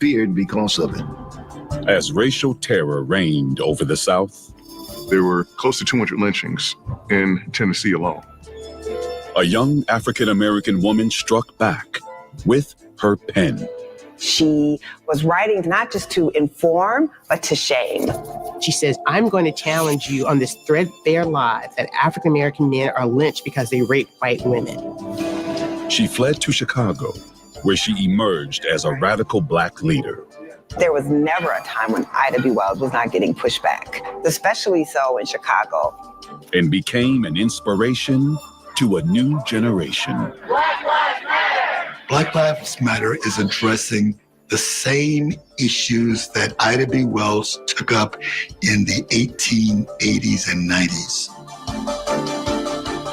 feared because of it. As racial terror reigned over the South, there were close to 200 lynchings in Tennessee alone. A young African-American woman struck back with her pen. She was writing not just to inform, but to shame. She says, I'm going to challenge you on this threadbare lie that African-American men are lynched because they rape white women. She fled to Chicago, where she emerged as a radical Black leader. There was never a time when Ida B. Wells was not getting pushed back, especially so in Chicago. And became an inspiration to a new generation. Black Lives Matter! Black Lives Matter is addressing the same issues that Ida B. Wells took up in the 1880s and 90s.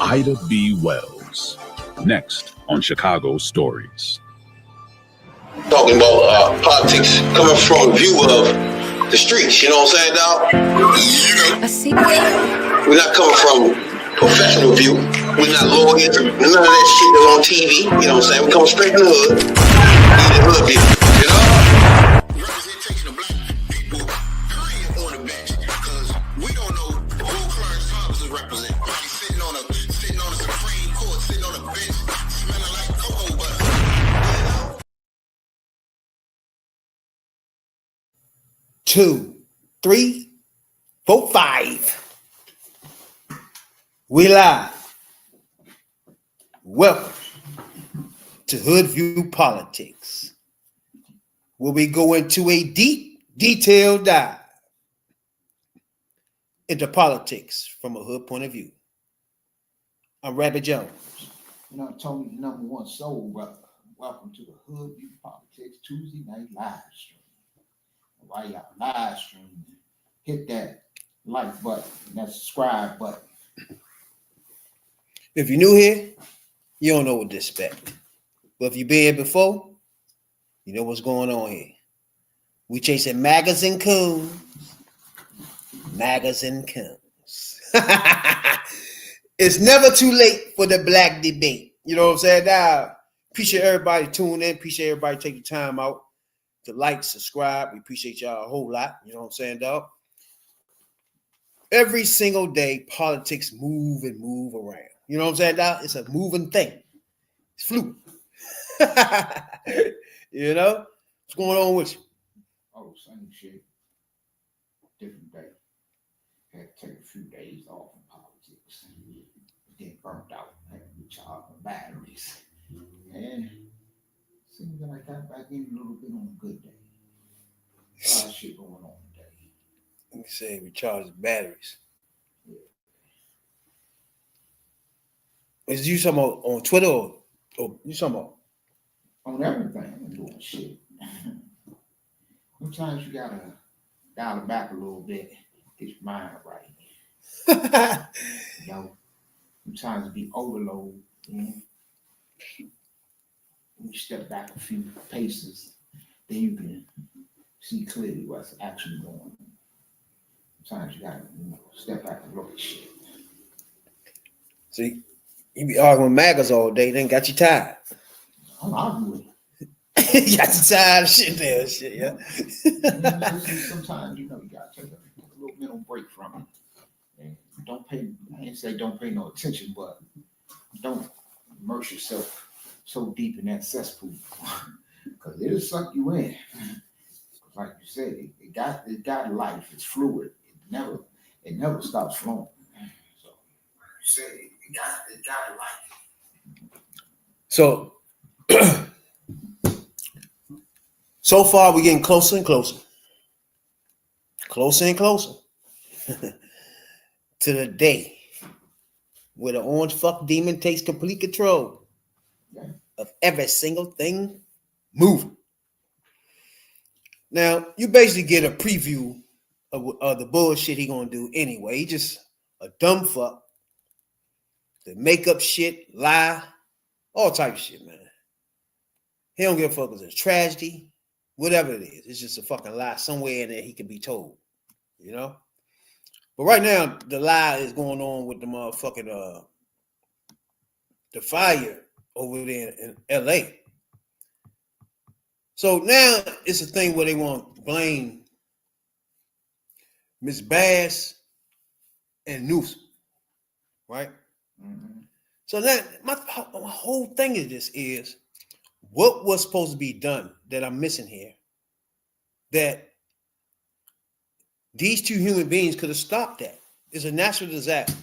Ida B. Wells, next on Chicago Stories. Talking about politics coming from a view of the streets, you know what I'm saying, dog? We're not coming from professional view. We're not lawyers, none of that shit that's on TV, you know what I'm saying? We come straight from the hood, the hood view, you know? Representation of Black people, period, on the bench, because we don't know who Clarence Thomas is representing. He's sitting on a Supreme Court, sitting on a bench, smelling like cocoa butter. 2, 3, 4, 5. We live. Welcome to Hoodviewpolitics, where we go into a deep, detailed dive into politics from a hood point of view. I'm Rabbit Jones. And I'm Tony, the #1 soul brother. Welcome to the Hoodviewpolitics Tuesday night live stream. While y'all live stream, hit that like button, that subscribe button. If you're new here, you don't know what to expect. But if you've been here before, you know what's going on here. We chasing magazine coons. Magazine coons. It's never too late for the black debate. You know what I'm saying? Now, appreciate everybody tuning in. Appreciate everybody taking time out to like, subscribe. We appreciate y'all a whole lot. You know what I'm saying, dog? Every single day, politics move and move around. You know what I'm saying, dog? It's a moving thing. It's fluid. You know? What's going on with you? Oh, same shit. Different day. Had to take a few days off in politics. Getting burnt out. Had to recharge my batteries. And seems like I got back in a little bit on a good day. A lot of shit going on today. Let me say recharge the batteries. Yeah. Is you talking about on Twitter or you talking about? On everything, I'm doing shit. Sometimes you gotta dial it back a little bit, get your mind right. You know, sometimes it be overload. You know? When you step back a few paces, then you can see clearly what's actually going on. Sometimes you gotta step back and look at shit. See, you be arguing MAGAs all day, then got you tired. I'm arguing. You got you tired of shit there, shit, yeah. Sometimes you gotta take a little mental break from it. And don't pay. I ain't say don't pay no attention, but don't immerse yourself so deep in that cesspool because it'll suck you in. Like you said, it got life. It's fluid. It never stops flowing. So like you said, it got life. So so far we're getting closer and closer. Closer and closer to the day where the orange fuck demon takes complete control of every single thing moving. Now, you basically get a preview of the bullshit he gonna do anyway. He just a dumb fuck. The make up shit, lie, all type of shit, man. He don't give a fuck if it's a tragedy, whatever it is. It's just a fucking lie somewhere in there he can be told, you know? But right now, the lie is going on with the motherfucking the fire over there in LA. So now it's a thing where they want to blame Ms. Bass and Newsom, right? Mhm. So now my whole thing is this is what was supposed to be done that I'm missing here, that these two human beings could have stopped that. It's a natural disaster.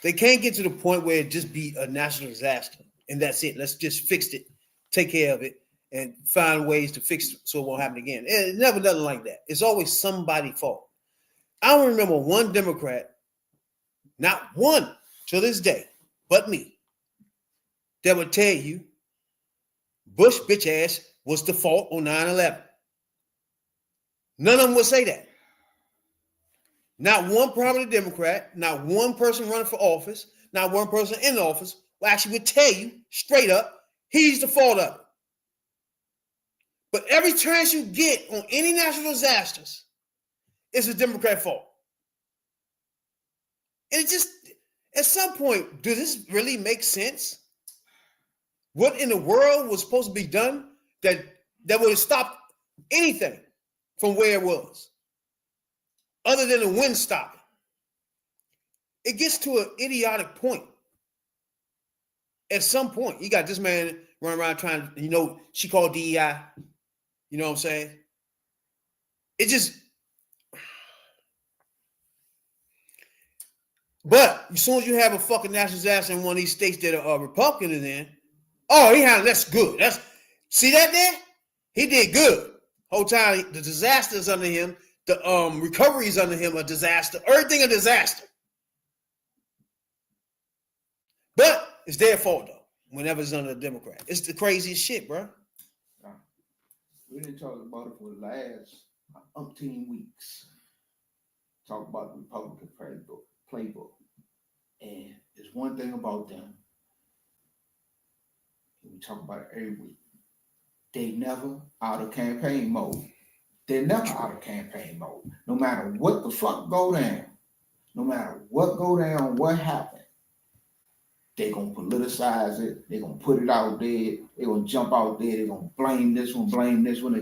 They can't get to the point where it just be a national disaster and that's it. Let's just fix it, take care of it, and find ways to fix it so it won't happen again. It's never nothing like that. It's always somebody's fault. I don't remember one Democrat, not one to this day, but me, that would tell you Bush bitch ass was the fault on 9/11. None of them would say that. Not one prominent Democrat, not one person running for office, not one person in office will actually would tell you straight up he's the fault of it. But every chance you get on any natural disasters, it's a Democrat fault. And it just, at some point, does this really make sense? What in the world was supposed to be done that would have stopped anything from where it was, other than the wind stopping? It gets to an idiotic point. At some point, you got this man running around trying to, she called DEI. You know what I'm saying? It just, but as soon as you have a fucking national disaster in one of these states that a Republican is in, oh, that's good. See that there? He did good. Whole time the disaster is under him, the recovery is under him, a disaster, everything a disaster. But it's their fault though, whenever it's under a Democrat. It's the craziest shit, bro. We didn't talk about it for the last umpteen weeks. Talk about the Republican playbook. And there's one thing about them, and we talk about it every week. They never out of campaign mode. They're never out of campaign mode. No matter what the fuck go down, what happened, they're going to politicize it. They're going to put it out there. They're going to jump out there. They're going to blame this one. They're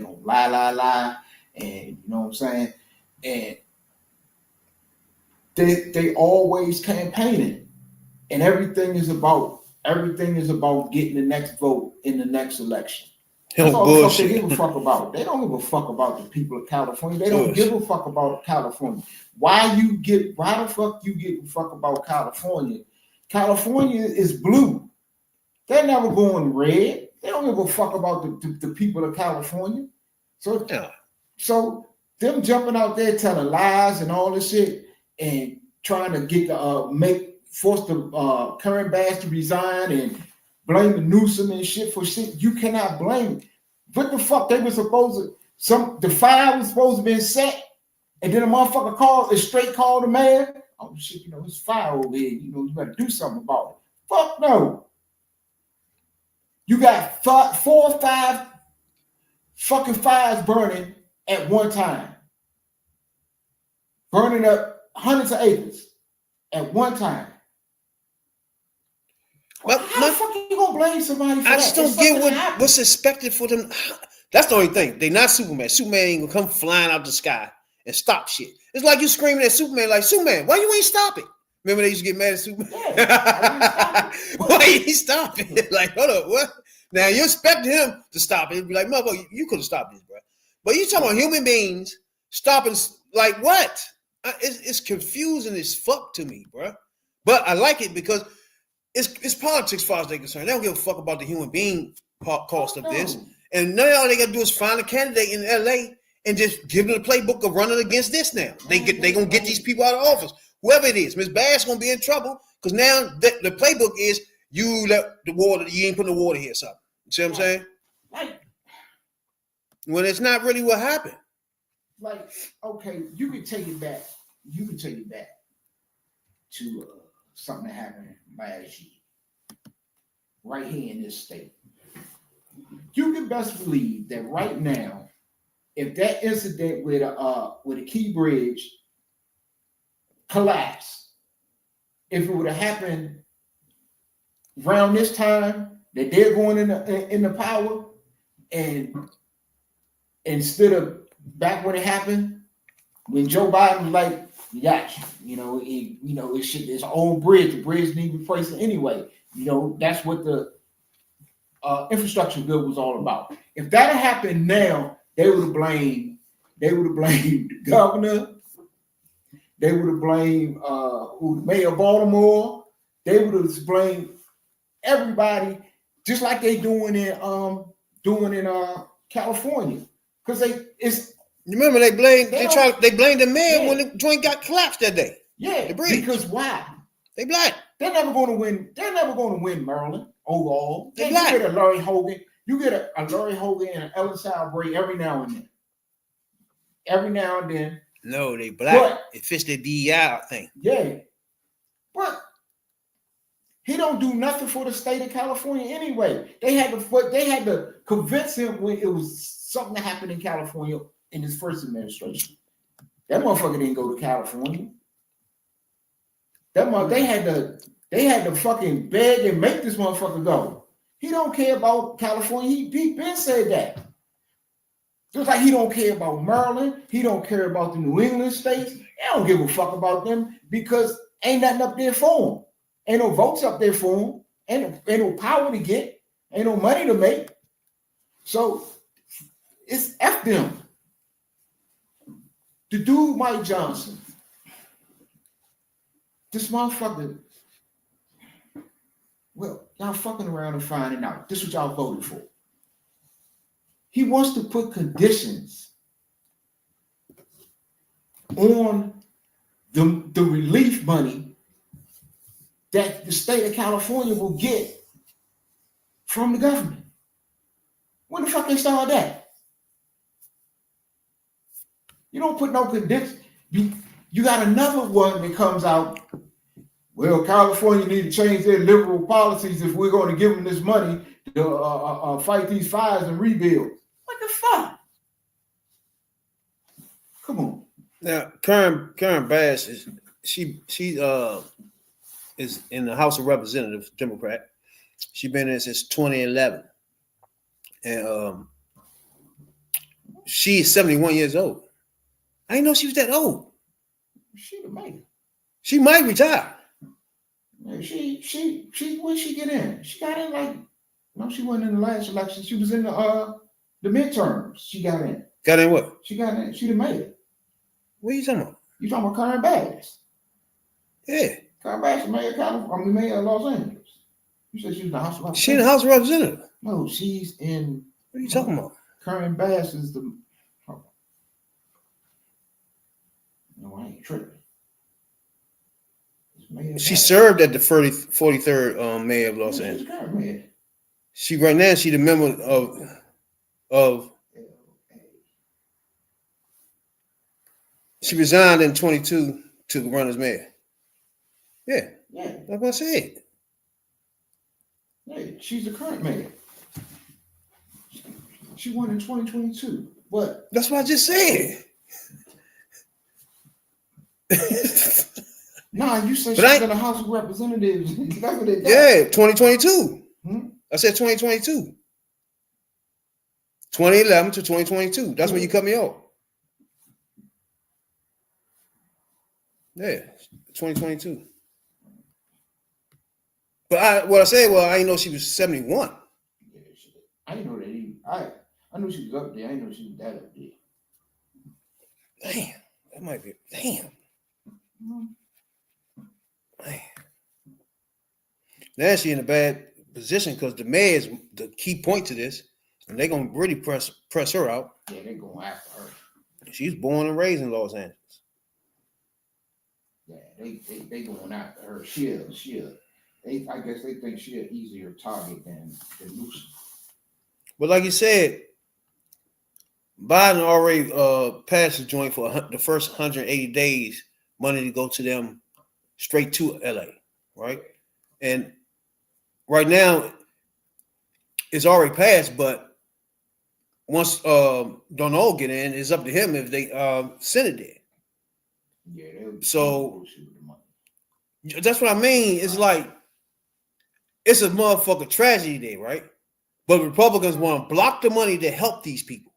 going to lie. And you know what I'm saying? And they always campaigning. And everything is about getting the next vote in the next election. That's all the fuck they give a fuck about. They don't give a fuck about the people of California. They don't give a fuck about California. Why the fuck you give a fuck about California? California is blue. They're never going red. They don't give a fuck about the people of California. So them jumping out there telling lies and all this shit and trying to get force the current Bass to resign and blame Newsom and shit for shit you cannot blame. What the fuck they were supposed to? The fire was supposed to be set, and then a motherfucker called the mayor. Oh shit, it's fire over here. You better do something about it. Fuck no. You got 4 or 5 fucking fires burning at one time. Burning up hundreds of acres at one time. How the fuck are you gonna blame somebody for that? I just don't get what's expected for them. That's the only thing. They're not Superman. Superman ain't gonna come flying out the sky and stop shit. It's like you screaming at Superman, like, Superman, why you ain't stop it? Remember they used to get mad at Superman? Yeah, why you ain't stop it? Like, hold up, what? Now you expect him to stop it. It'd be like, motherfucker, you could have stopped this, bro. But you talking about human beings stopping, like what? It's confusing as fuck to me, bro. But I like it because it's politics as far as they're concerned. They don't give a fuck about the human being cost of this. And now all they got to do is find a candidate in LA and just give them the playbook of running against this now. They going to get these people out of office. Whoever it is, Ms. Bass going to be in trouble because now the playbook is you let the water, you ain't putting the water here, something. You see what I'm saying? When it's not really what happened. Like, okay, you can take it back. To something that happened last year, right here in this state. You can best believe that right now, if that incident with a Key Bridge collapsed, if it would have happened around this time that they're going in the power, And instead of back when it happened, when Joe Biden was like, "We got you," it's an old bridge. The bridge needs replacing anyway. That's what the infrastructure bill was all about. If that had happened now, they would have blamed the governor. They would have blamed the mayor of Baltimore. They would have blamed everybody, just like they doing in California, because You remember they blamed the mayor when the joint got collapsed that day. Yeah, the bridge. because why? They black. They're never going to win. They're never going to win Maryland overall. They You black. get a Larry Hogan. You get a Larry Hogan and an Ellen Salbray every now and then. Every now and then. No, they black. It fits their DEI thing. Yeah, but he don't do nothing for the state of California anyway. They had to convince him when it was something that happened in California in his first administration. That motherfucker didn't go to California. They had to fucking beg and make this motherfucker go. He don't care about California. He been said that. Just like he don't care about Maryland, he don't care about the New England states. He don't give a fuck about them because ain't nothing up there for him. Ain't no votes up there for him. Ain't no power to get. Ain't no money to make. So it's F them. The dude Mike Johnson, this motherfucker, well, y'all fucking around and finding out. This is what y'all voted for. He wants to put conditions on the relief money that the state of California will get from the government. When the fuck they started that? You don't put no conditions. You got another one that comes out. Well, California need to change their liberal policies if we're going to give them this money to fight these fires and rebuild. What the fuck? Come on. Now, Karen Bass is in the House of Representatives, Democrat. She's been in since 2011, and she's 71 years old. I didn't know she was that old. She the mayor. She might retire. Yeah, she when she get in? She got in like no, she wasn't in the last election. She was in the midterms. She got in. Got in what? She got in. She the mayor. What are you talking about? You talking about Karen Bass? Yeah. Karen Bass, mayor of Los Angeles. You said she was in the House of Representatives. She in the House of Representatives. No, she's in. What are you talking about? Karen Bass is the. No, I ain't tripping. She served at the 43rd mayor of Los Angeles. She right now she the member of. She resigned in 22 to run as mayor. Yeah, that's what I said. Yeah, she's the current mayor. She won in 2022. What? That's what I just said. Nah, you said she's in the House of Representatives. That's what they got. Yeah, 2022. I said 2022. 2011 to 2022. That's when you cut me off. Yeah, 2022. But I said, I didn't know she was 71. Yeah, I didn't know that either. I knew she was up there. I didn't know she was that up there. Damn, that might be. Damn. Man. Now she's in a bad position because the mayor is the key point to this, and they're gonna really press her out. Yeah, they're going after her. She's born and raised in Los Angeles. Yeah, they going after her. I guess they think she's an easier target than Newsom. But like you said, Biden already passed the joint for the first 180 days, money to go to them straight to LA, right? And right now, it's already passed, but once Donald get in, it's up to him if they send it there. Yeah, so that's what I mean. It's like it's a motherfucking tragedy there, right? But Republicans want to block the money to help these people.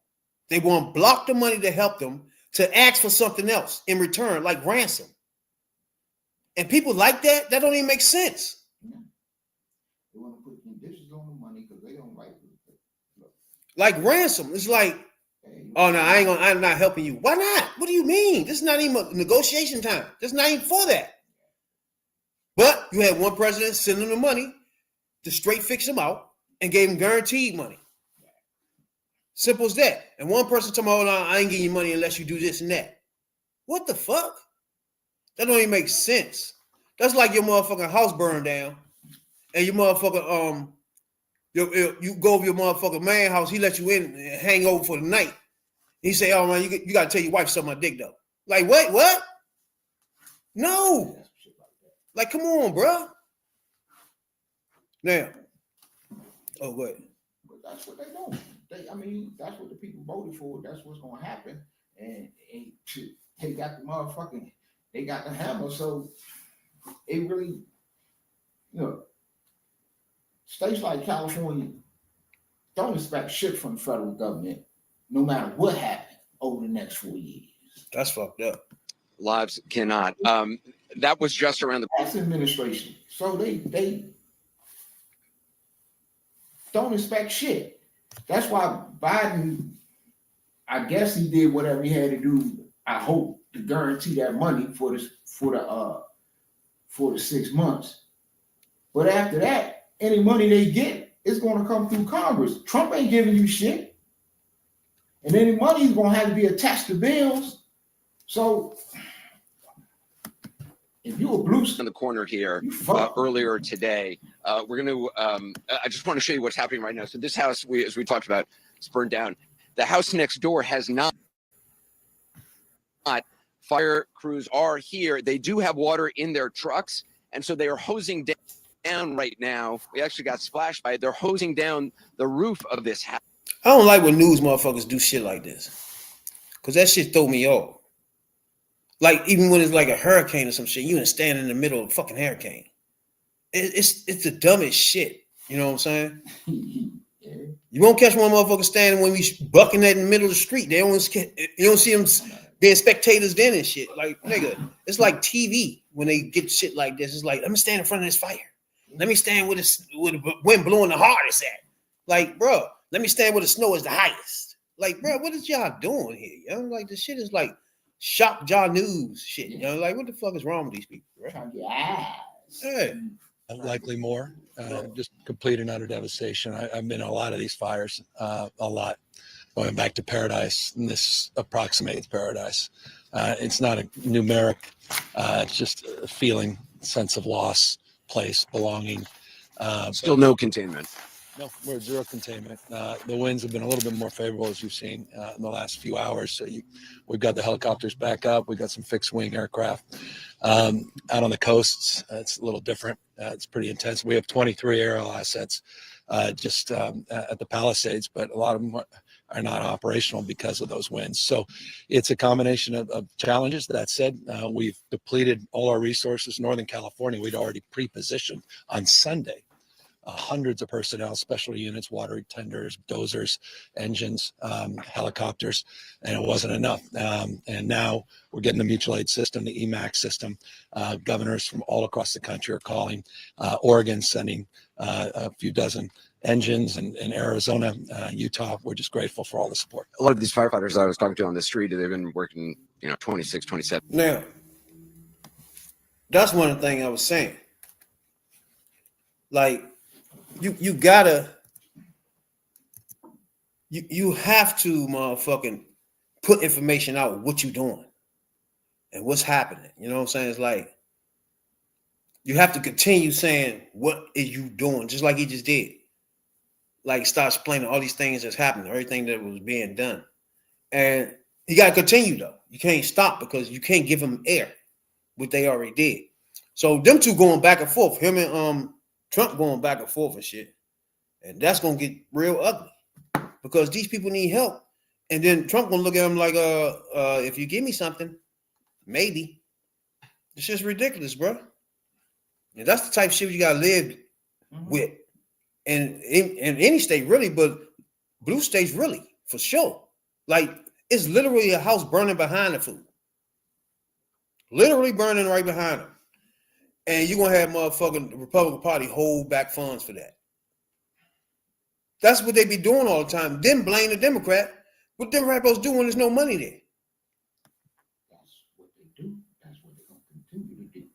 They want to block the money to help them to ask for something else in return, like ransom. And people like that, that don't even make sense. They want to put conditions on the money because they don't like it. Like ransom. It's like, oh no, I'm not helping you. Why not? What do you mean? This is not even a negotiation time. This is not even for that. But you had one president send them the money to straight fix them out and gave them guaranteed money. Simple as that. And one person told me, oh, no, I ain't getting you money unless you do this and that. What the fuck? That don't even make sense. That's like your motherfucking house burned down and your motherfucker, you go over your motherfucking man house, he let you in and hang over for the night. He say, oh man, you got to tell your wife suck my dick though. Like, wait, what? No. Like, come on, bro. Now, oh, go ahead. But that's what they do. That's what the people voted for. That's what's going to happen. And they got the motherfucking, they got the hammer. So it really, states like California don't expect shit from the federal government, no matter what happened over the next 4 years. That's fucked up. Lives cannot. That was just around the past administration. So they don't expect shit. That's why Biden, I guess he did whatever he had to do, I hope, to guarantee that money for the 6 months. But after that, any money they get is going to come through Congress. Trump ain't giving you shit. And any money is going to have to be attached to bills. So if you a blue in the corner here earlier today, we're going to, I just want to show you what's happening right now. So this house, as we talked about, is burned down. The house next door has not. Fire crews are here. They do have water in their trucks. And so they are hosing down right now. We actually got splashed by it. They're hosing down the roof of this house. I don't like when news motherfuckers do shit like this. Because that shit throw me off. Like, even when it's like a hurricane or some shit, you stand in the middle of a fucking hurricane. It's the dumbest shit. You know what I'm saying? You won't catch one motherfucker standing when we bucking that in the middle of the street. You don't see them being spectators then and shit. Like, nigga, it's like TV when they get shit like this. It's like, let me stand in front of this fire. Let me stand where the wind blowing the hardest at. Like, bro, let me stand where the snow is the highest. Like, bro, what is y'all doing here? You know, like, this shit is like shock jaw news shit. You know, like, what the fuck is wrong with these people? Right? Yeah. Likely more. Just complete and utter devastation. I've been in a lot of these fires, a lot. Going back to Paradise, and this approximates Paradise. It's not a numeric. It's just a feeling, sense of loss, place, belonging. Still no containment. No, we're at zero containment. The winds have been a little bit more favorable, as you've seen in the last few hours. So we've got the helicopters back up. We've got some fixed wing aircraft out on the coasts. It's a little different. It's pretty intense. We have 23 aerial assets just at the Palisades, but a lot of them are not operational because of those winds. So it's a combination of challenges. That said, we've depleted all our resources. Northern California, we'd already pre-positioned on Sunday. Hundreds of personnel, special units, water tenders, dozers, engines, helicopters, and it wasn't enough. And now we're getting the mutual aid system, the EMAC system. Governors from all across the country are calling. Oregon sending a few dozen engines, and in Arizona, Utah. We're just grateful for all the support. A lot of these firefighters I was talking to on the street, they've been working, 26, 27. Now, that's one thing I was saying. Like, you gotta, you have to motherfucking put information out what you doing and what's happening. You know what I'm saying? It's like you have to continue saying what is you doing, just like he just did. Like, start explaining all these things that's happening, everything that was being done, and you gotta continue though. You can't stop because you can't give them air what they already did. So them two going back and forth, him and Trump going back and forth and shit. And that's going to get real ugly because these people need help. And then Trump going to look at them like, if you give me something, maybe. It's just ridiculous, bro. And that's the type of shit you got to live with in any state really, but blue states really for sure. Like it's literally a house burning behind the food, literally burning right behind them, and you're gonna have motherfucking Republican Party hold back funds for that. That's what they be doing all the time. Then blame the Democrat. What Democrat supposed to do when there's no money there? That's what they do. That's what they're gonna continue to do.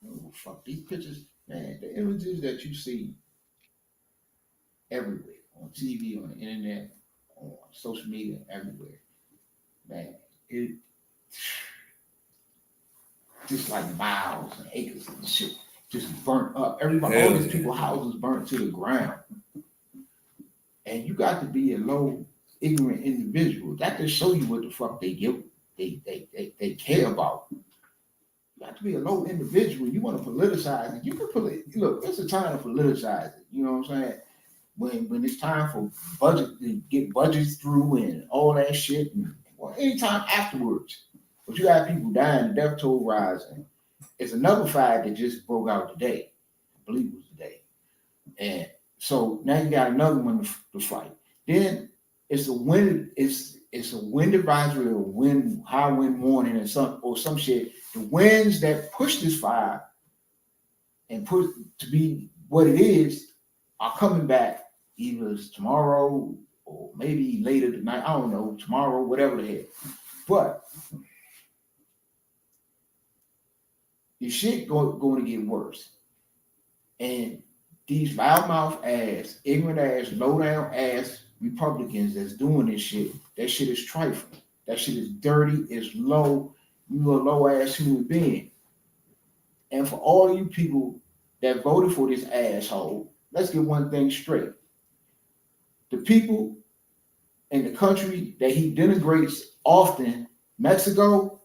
Oh, fuck these pictures, man. The images that you see everywhere on TV, on the internet, on social media, everywhere, man. It just like miles and acres and shit just burnt up. Everybody, all these people's houses burnt to the ground. And you got to be a low, ignorant individual. That just show you what the fuck they give, they care about. You got to be a low individual. You want to politicize it. You can look. It's a time to politicize it. You know what I'm saying? When it's time for budget to get budgets through and all that shit, and well, anytime afterwards. But you got people dying, the death toll rising. It's another fire that just broke out today. I believe it was today. And so now you got another one to fight. Then it's a wind advisory or high wind warning and some shit. The winds that push this fire and put to be what it is are coming back either tomorrow or maybe later tonight. I don't know, tomorrow, whatever the hell. But the shit going to get worse. And these loudmouth ass, ignorant ass, low down ass Republicans that's doing this shit, that shit is trifling. That shit is dirty, it's low. You a low ass human being. And for all you people that voted for this asshole, let's get one thing straight. The people in the country that he denigrates often, Mexico,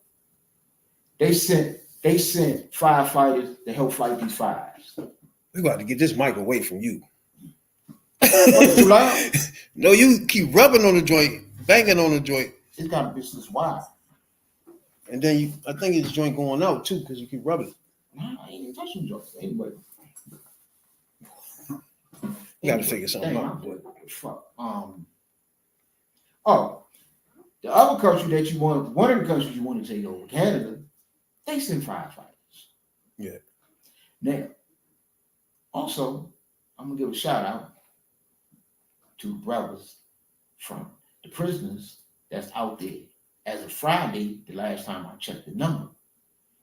they sent firefighters to help fight these fires. We got to get this mic away from you. Too loud? No, you keep rubbing on the joint, banging on the joint. It's got to be this wide. And then I think it's joint going out too because you keep rubbing it. Nah, I ain't even touching joint. Anyway. You got to figure something out. Fuck. Oh, the other country that you want, one of the countries you want to take over, Canada, they send firefighters. Yeah. Now, also, I'm gonna give a shout out to brothers from the prisoners that's out there. As of Friday, the last time I checked the number,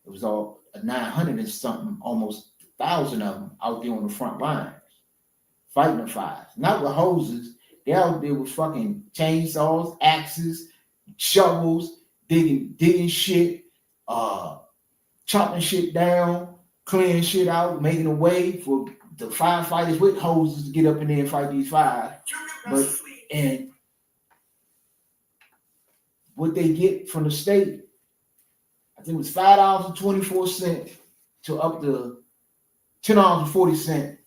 it was all 900 and something, almost 1,000 of them out there on the front lines, fighting the fires. Not with hoses, they out there with fucking chainsaws, axes, shovels, digging shit, chopping shit down, clearing shit out, making a way for the firefighters with hoses to get up in there and fight these fires. And what they get from the state, I think it was $5.24 to up to $10.40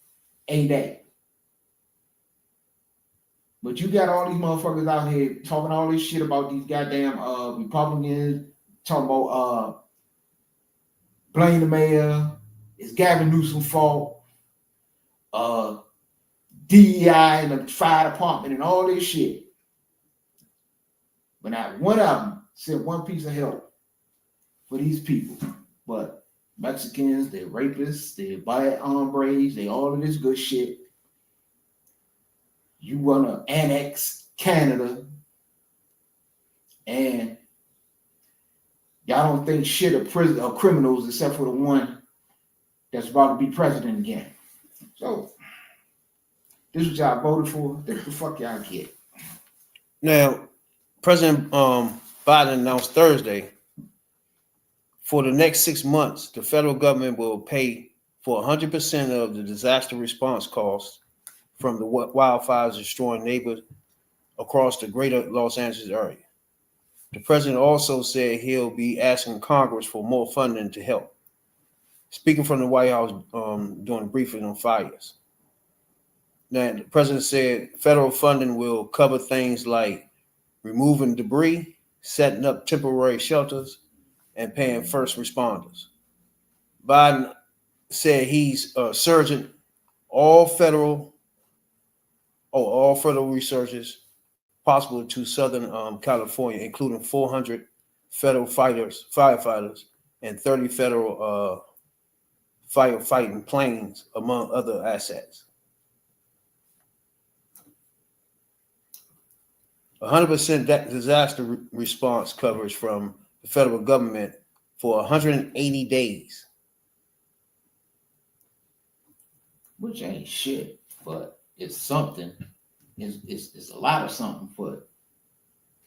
a day. But you got all these motherfuckers out here talking all this shit about these goddamn Republicans, talking about blame the mayor, it's Gavin Newsom's fault, DEI and the fire department and all this shit. But not one of them sent one piece of help for these people. But Mexicans, they're rapists, they're bad hombres, they all of this good shit. You want to annex Canada, and y'all don't think shit of criminals except for the one that's about to be president again. So this is what y'all voted for. This the fuck y'all get. Now, President Biden announced Thursday for the next 6 months, the federal government will pay for 100% of the disaster response costs from the wildfires destroying neighbors across the greater Los Angeles area. The president also said he'll be asking Congress for more funding to help. Speaking from the White House during a briefing on fires. Now, the president said federal funding will cover things like removing debris, setting up temporary shelters, and paying first responders. Biden said he's surging all federal all federal researches possible to Southern California, including 400 federal firefighters, and 30 federal firefighting planes, among other assets. 100% disaster response coverage from the federal government for 180 days. Which ain't shit, but it's something. It's a lot of something for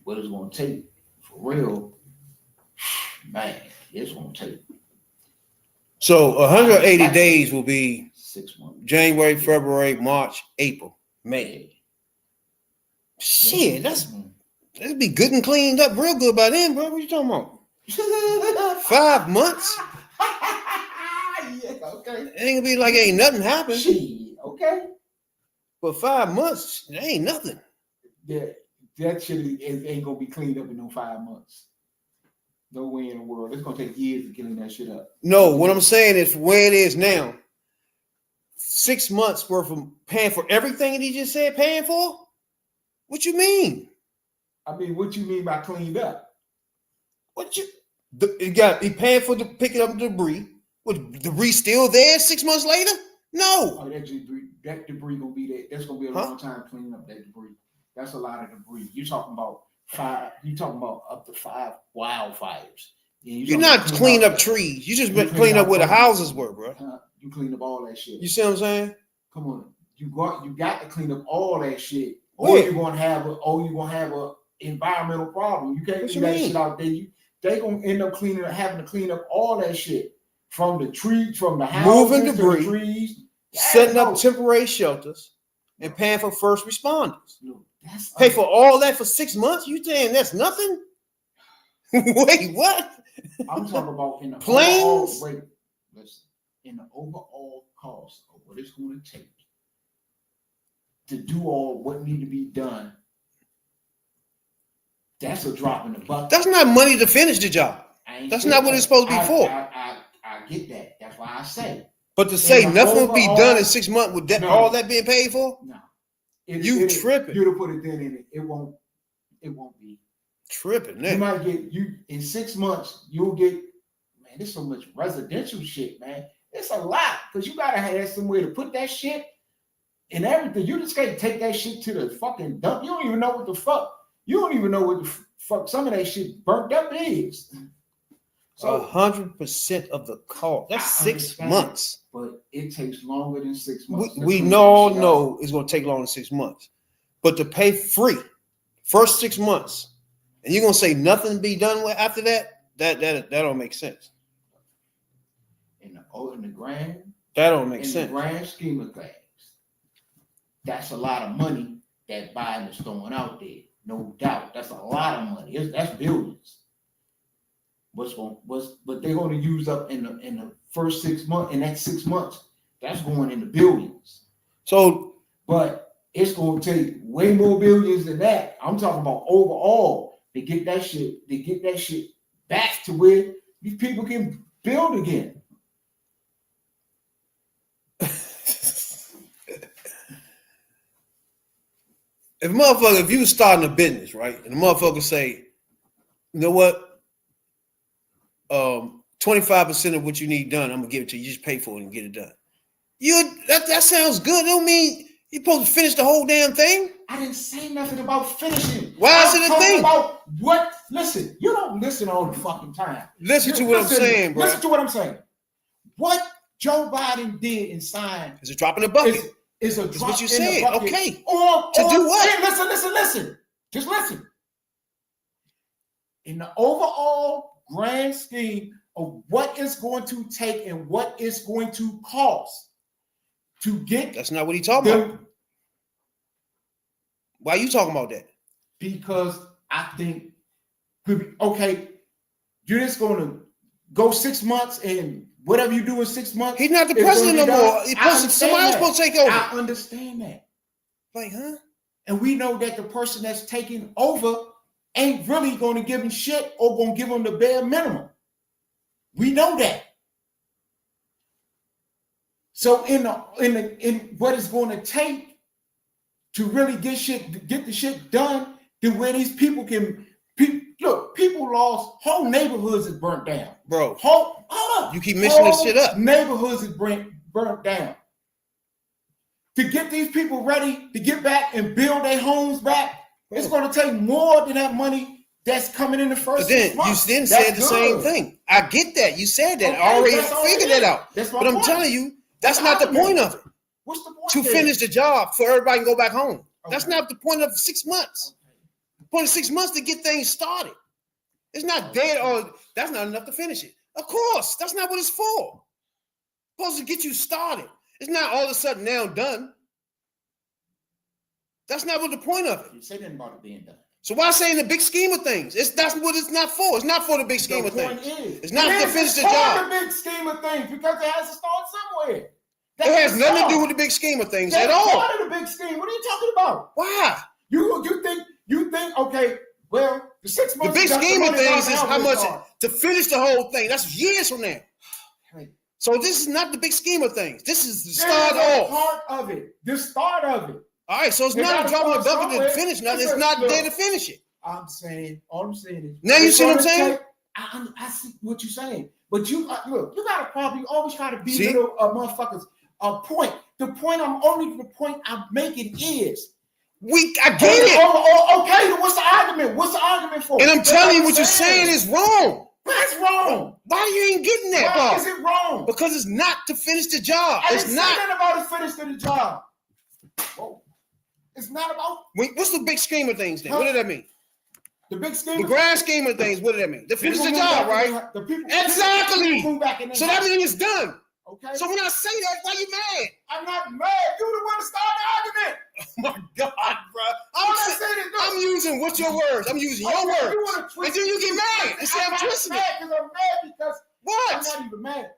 what it's going to take. For real, man, it's going to take. So 180 days will be 6 months. January, February, March, April, May. Shit, that'll be good and cleaned up real good by then, bro. What you talking about? 5 months? Yeah, okay. It ain't gonna be like ain't nothing happened. Shit, okay. For 5 months, it ain't nothing. Yeah, that shit ain't gonna be cleaned up in no 5 months. No way in the world. It's gonna take years to clean that shit up. No, what I'm saying is where it is now. 6 months worth of paying for everything that he just said paying for? What you mean? I mean, what you mean by cleaned up? He paying for picking up the debris. Was debris still there 6 months later? No. Oh, that debris gonna be there. That's gonna be a long time cleaning up that debris. That's a lot of debris. You're talking about 5. You're talking about up to 5 wildfires. You're not cleaning up trees. You just clean up where the houses were, bro. You clean up all that shit. You see what I'm saying? Come on, you got to clean up all that shit, Where? or you're gonna have a environmental problem. You can't do that shit out there. They gonna end up having to clean up all that shit from the trees, from the houses, moving debris, to the trees, setting up temporary shelters, and paying for first responders. No, pay for all that for 6 months? You saying that's nothing? Wait, what? I'm talking about in the planes. In the overall cost of what it's going to take to do all what need to be done. That's a drop in the bucket. That's not money to finish the job. That's not what it's supposed to be for. I get that. That's why I say. But to say nothing will be done in 6 months with that, all that being paid for? No. You tripping. You'd have put it then in it. It won't be. Tripping. You might get in 6 months, you'll get, man, there's so much residential shit, man. It's a lot because you gotta have somewhere to put that shit and everything. You just can't take that shit to the fucking dump. You don't even know what the fuck. You don't even know what the fuck some of that shit burnt up is. So 100% of the cost. That's 6 months. But it takes longer than 6 months. We know it's gonna take longer than 6 months. But to pay free first 6 months, and you're gonna say nothing be done with after that? That don't make sense. In the grand, that don't make sense. In the grand scheme of things, that's a lot of money that Biden is throwing out there. No doubt, that's a lot of money. That's billions. But they're going to use up in the first 6 months. In that 6 months, that's going into billions. So, but it's going to take way more billions than that. I'm talking about overall to get that shit back to where these people can build again. If you was starting a business, right, and the motherfucker say, you know what, 25% of what you need done, I'm gonna give it to you. You just pay for it and get it done. That sounds good. It don't mean you're supposed to finish the whole damn thing. I didn't say nothing about finishing. Why is it a thing? About what? Listen, you don't listen all the fucking time. Listen to what I'm saying, bro. Listen to what I'm saying. What Joe Biden did and signed is a drop in the bucket. Is a drop what you in said. the bucket. Okay. To do what? Hey, listen. Just listen. In the overall grand scheme of what it's going to take and what it's going to cost to get. That's not what he's talking about. Why are you talking about that? Because I think, okay, you're just going to go 6 months and whatever you do in 6 months. He's not the president no more. Somebody else supposed to take over. I understand that. Like, huh? And we know that the person that's taking over ain't really going to give him shit or going to give him the bare minimum. We know that. So in what it's going to take to really get the shit done to where these people can. Look, people lost, whole neighborhoods is burnt down. Bro, hold up. You keep mixing this shit up. Neighborhoods is burnt down. To get these people ready to get back and build their homes back, it's going to take more than that money that's coming in the first. But then you then said the same thing. I get that. You said that. I already figured that out. But I'm telling you, that's not the point of it. What's the point? To finish the job so everybody can go back home. That's not the point of 6 months. The point of 6 months to get things started. It's not dead or that's not enough to finish it. Of course, that's not what it's for. It's supposed to get you started. It's not all of a sudden now done. That's not what the point of it. You say nothing about it being done. So why say in the big scheme of things? That's what it's not for. It's not for the big scheme of things. It's not to finish the job. The big scheme of things because it has to start somewhere. It has nothing to do with the big scheme of things at all. Part of the big scheme. What are you talking about? Why? You think? Okay. Well, the 6 months. The big scheme of things is how much to finish the whole thing. That's years from now. So this is not the big scheme of things. This is the start off. Part of it. The start of it. All right, so it's not a drop in the bucket to finish nothing. It's not there to finish it. All I'm saying is. Now you see what I'm saying? I see what you're saying, but you look. You got a problem. You always try to be little motherfuckers. A point. The point I'm making is. I get it. Okay, then what's the argument? What's the argument for? And I'm telling you what you're saying is wrong. That's wrong. Why you ain't getting that? Why is it wrong? Because it's not to finish the job. It's not about to finish the job. Whoa. It's not about. What's the big scheme of things then? What does that mean? The big scheme. The grand scheme of things. What does that mean? To finish the job, right? Exactly. So that means it's done. Okay. So when I say that, why you mad? I'm not mad. You the one to start the argument. Oh my God, bro. I'm using what's your words? I'm using your words. And then you get mad and say I'm twisting it. I'm mad because what? I'm not even mad.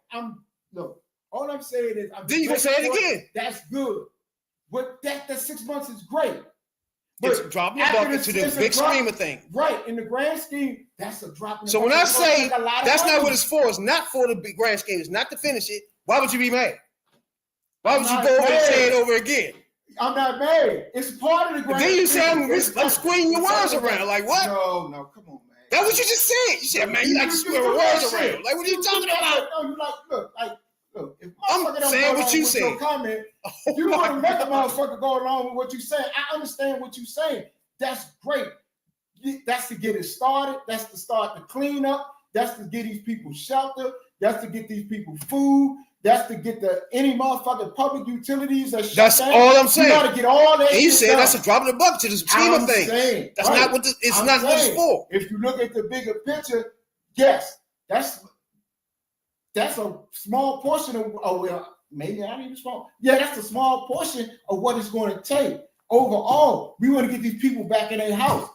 Look. All I'm saying is. Then you gonna say it again. That's good. But that 6 months is great. It's dropping the bucket to the big scheme of things. Right. In the grand scheme, that's a drop in the bucket. So when I say that's not what it's for, it's not for the big grand scheme, it's not to finish it. Why would you be mad? Why would you go over and say it over again? I'm not mad. It's part of the grand scheme. Then you say I'm squeezing your words around. Like what? No, come on, man. That's what you just said. You said, man, you like to squeeze words around. Like what are you talking about? No, you look, if I'm saying what you said. Comment, you want to make a motherfucker go along with what you saying. I understand what you're saying. That's great. That's to get it started. That's to start the cleanup. That's to get these people shelter. That's to get these people food. That's to get any motherfucking public utilities. That's all I'm saying. You got to get all that. And you said that's a drop in the bucket to the scheme of things. That's not what it's not what it's for. If you look at the bigger picture, yes, that's a small portion of maybe not even small. Yeah, that's a small portion of what it's going to take. Overall, we want to get these people back in their house.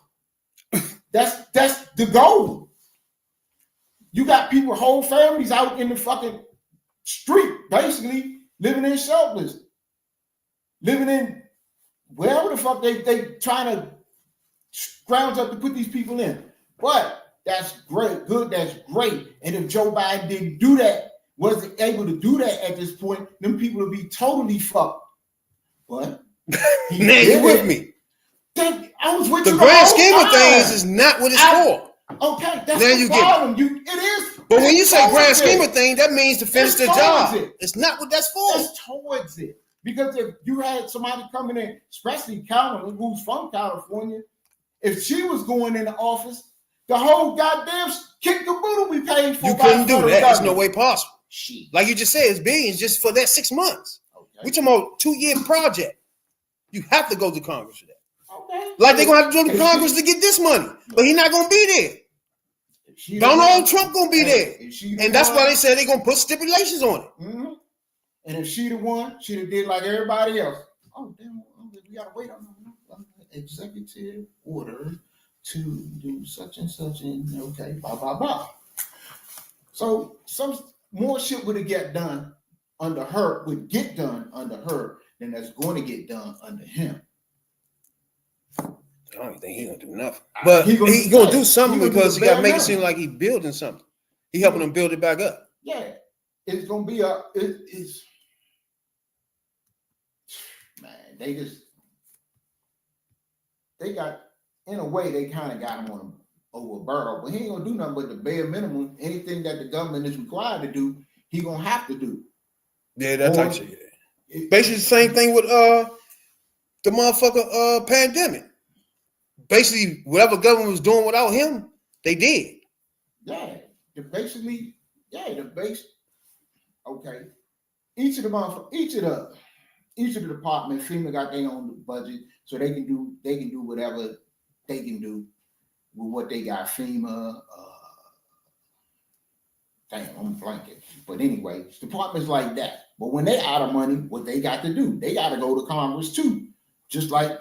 That's the goal. You got people, whole families out in the fucking street, basically living in shelters, living in wherever the fuck they trying to scrounge up to put these people in. But that's great, good, that's great. And if Joe Biden didn't do that, wasn't able to do that at this point, them people would be totally fucked. What? Now you with me. I was with you. The grand scheme of things is not what it's for. Okay, that's now the you problem. It is. But when you say grand scheme of things, that means to finish the job. It's not what that's for. It's towards it. Because if you had somebody coming in, especially Carolyn, who's from California, if she was going in the office, the whole goddamn kick the boot we paid for. You couldn't do that. There's no way possible. Like you just said, it's billions just for that 6 months. Okay. We're talking about 2-year project. You have to go to Congress for that. Okay. Like they're gonna have to go to Congress to get this money, but he's not gonna be there. Donald Trump gonna be there, and that's why they said they're gonna put stipulations on it. Mm-hmm. And if she the one, she'd have did like everybody else. Oh damn, we gotta wait on executive order to do such and such, and okay, blah blah blah. So some more shit would get done under her, than that's going to get done under him. I don't think he's gonna do nothing, but he's gonna do something because he got to make it seem like he's building something. He helping them build it back up. Yeah, it's gonna be it's man. They just they got, in a way, they kind of got him on over a barrel, but he ain't gonna do nothing but the bare minimum. Anything that the government is required to do, he gonna have to do. Yeah, that type of shit. Basically, the same thing with the motherfucker pandemic. Basically, whatever government was doing without him, they did. Yeah, okay. Each of the departments, FEMA got their own budget, so they can do whatever they can do with what they got. FEMA, damn, I'm blanking. But anyway, departments like that. But when they out of money, what they got to do? They got to go to Congress too, just like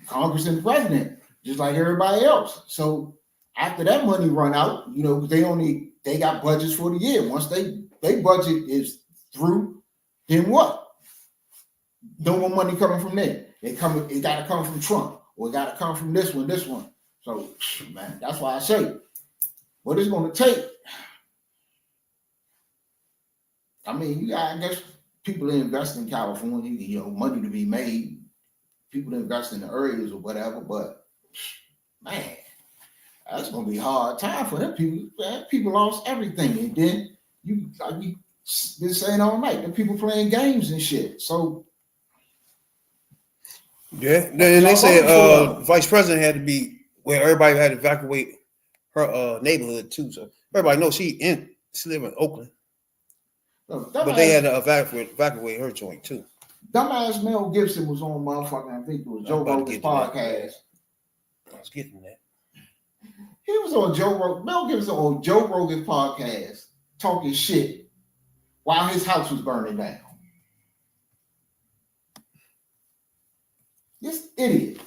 Congress and the president, just like everybody else. So after that money run out, you know, they got budgets for the year. Once they budget is through, then what? No more money coming from there. It got to come from Trump, or it got to come from this one. So, man, that's why I say, what it's going to take. I mean, I guess people invest in California, you know, money to be made. People invest in the areas or whatever, but man, that's going to be a hard time for them people. Man, people lost everything, and then you been saying all night, the people playing games and shit. So. Yeah, and they said vice president had to be where everybody had to evacuate her neighborhood too. So everybody knows she live in Oakland, but they had to evacuate her joint too. Dumbass Mel Gibson was on motherfucking, I think it was Joe Rogan's podcast. I was getting that. He was on Mel Gibson on Joe Rogan's podcast talking shit while his house was burning down. This idiot.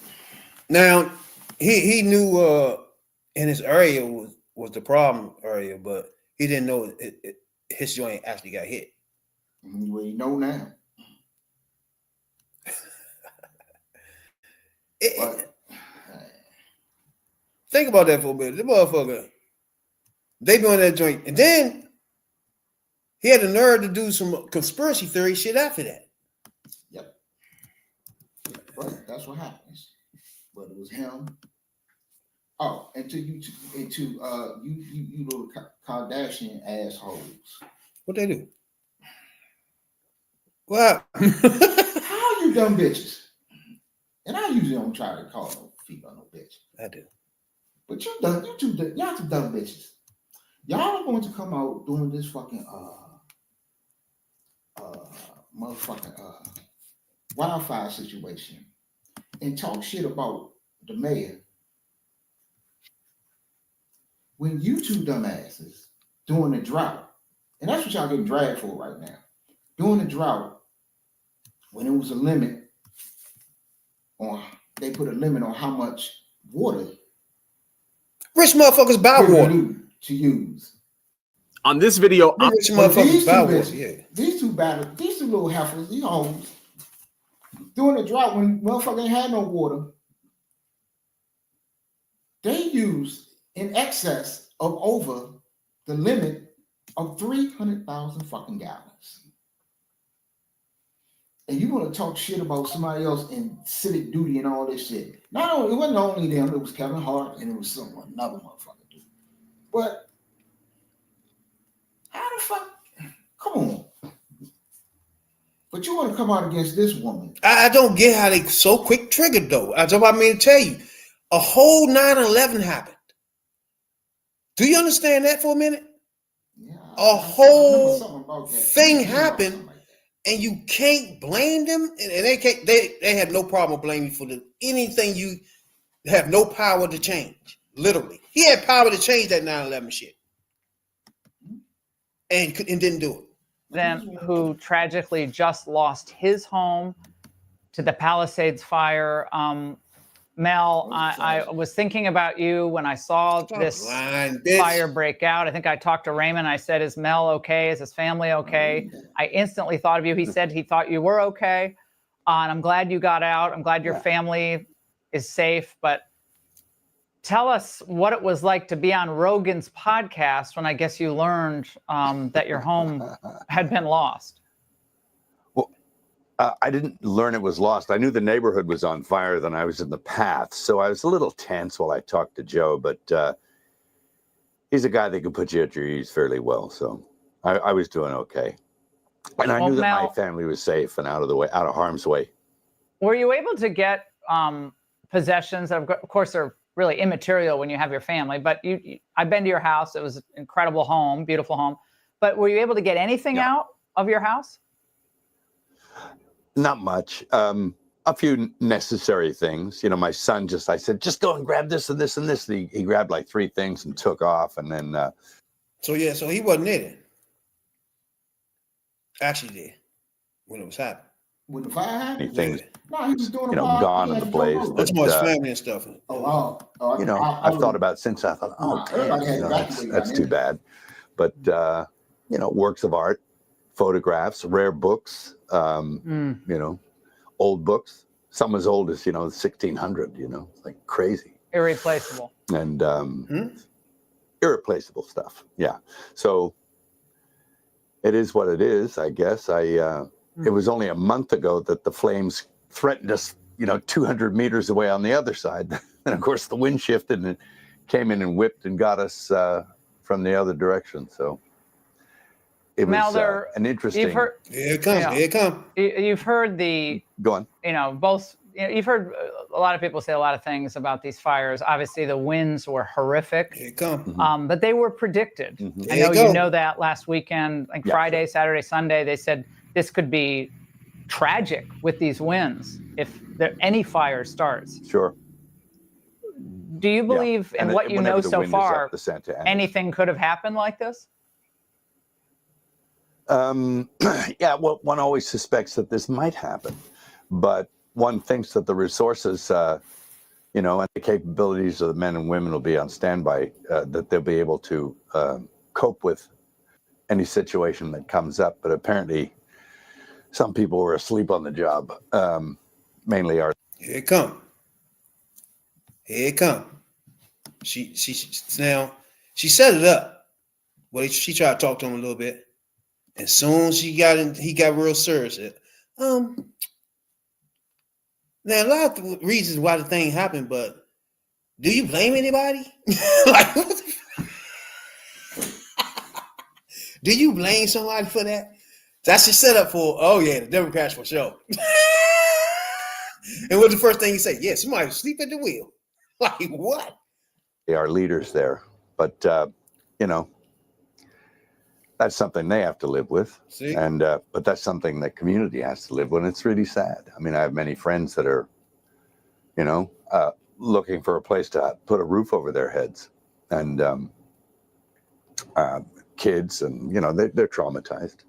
Now he knew in his area was the problem area, but he didn't know his joint actually got hit. We know now. Think about that for a minute. The motherfucker, they be on that joint, and then he had the nerve to do some conspiracy theory shit after that. Yep. But that's what happens. But it was him. Oh, and to you little Kardashian assholes. What they do? Well, how you dumb bitches? And I usually don't try to call no female no bitch. I do. But y'all two dumb bitches. Y'all are going to come out doing this fucking wildfire situation and talk shit about the mayor when you two dumbasses doing the drought, and that's what y'all getting dragged for right now. Doing the drought when it was a limit on, they put a limit on how much water rich motherfuckers buy water to use. On this video, rich motherfuckers buy water. Yeah. These two little heifers, these hoes, during the drought when motherfucker ain't had no water, they used in excess of over the limit of 300,000 fucking gallons. And you want to talk shit about somebody else in civic duty and all this shit. It wasn't only them, it was Kevin Hart and it was another motherfucker dude. But how the fuck? Come on. But you want to come out against this woman. I don't get how they so quick triggered though. That's what I mean to tell you. A whole 9/11 happened. Do you understand that for a minute? Yeah, a whole thing happened, and you can't blame them. And they can't. They have no problem blaming you for anything you have no power to change. Literally, he had power to change that 9/11 shit, and didn't do it. Then who tragically just lost his home to the Palisades fire. Mel, I was thinking about you when I saw this fire break out. I think I talked to Raymond. I said, is Mel okay? Is his family okay? I instantly thought of you. He said he thought you were okay. And I'm glad you got out. I'm glad your family is safe. But tell us what it was like to be on Rogan's podcast when I guess you learned that your home had been lost. I didn't learn it was lost. I knew the neighborhood was on fire, then I was in the path. So I was a little tense while I talked to Joe, but he's a guy that can put you at your ease fairly well. So I was doing okay. And I knew that my family was safe and out of harm's way. Were you able to get possessions that, of course, are really immaterial when you have your family, but I've been to your house. It was an incredible home, beautiful home. But were you able to get anything out of your house? Not much. A few necessary things. You know, my son I said, just go and grab this and this and this. And he grabbed like 3 things and took off. And then. So he wasn't in it. Actually did when it was happening. When the fire happened? Things, No, he was doing gone in the blaze. That's more family and stuff. I've thought about since I thought, that's too bad. But, works of art, photographs, rare books, old books, some as old as, 1600, like crazy. Irreplaceable. And irreplaceable stuff. Yeah. So it is what it is, I guess. It was only a month ago that the flames threatened us, 200 meters away on the other side. And of course the wind shifted and it came in and whipped and got us from the other direction. So it was an interesting. Here it comes. Here it comes. You've heard the. Go on. You've heard a lot of people say a lot of things about these fires. Obviously, the winds were horrific. Here it comes. But they were predicted. Mm-hmm. I know you know that last weekend, like Friday, Saturday, Sunday, they said this could be tragic with these winds if any fire starts. Sure. Do you believe in what you know so far, anything could have happened like this? Well, one always suspects that this might happen, but one thinks that the resources, and the capabilities of the men and women will be on standby, that they'll be able to cope with any situation that comes up. But apparently, some people were asleep on the job, mainly our. Here it come. Here it come. She set it up. Well, she tried to talk to him a little bit. As soon as he got real serious. Now a lot of reasons why the thing happened, but do you blame anybody? Like, what do you blame somebody for that? That's just set up for, the Democrats for sure. And what's the first thing you say? Yeah, somebody was asleep at the wheel. Like, what? They are leaders there, but that's something they have to live with. See? And but that's something that community has to live with. And it's really sad. I mean, I have many friends that are, looking for a place to put a roof over their heads, and kids, and they're traumatized.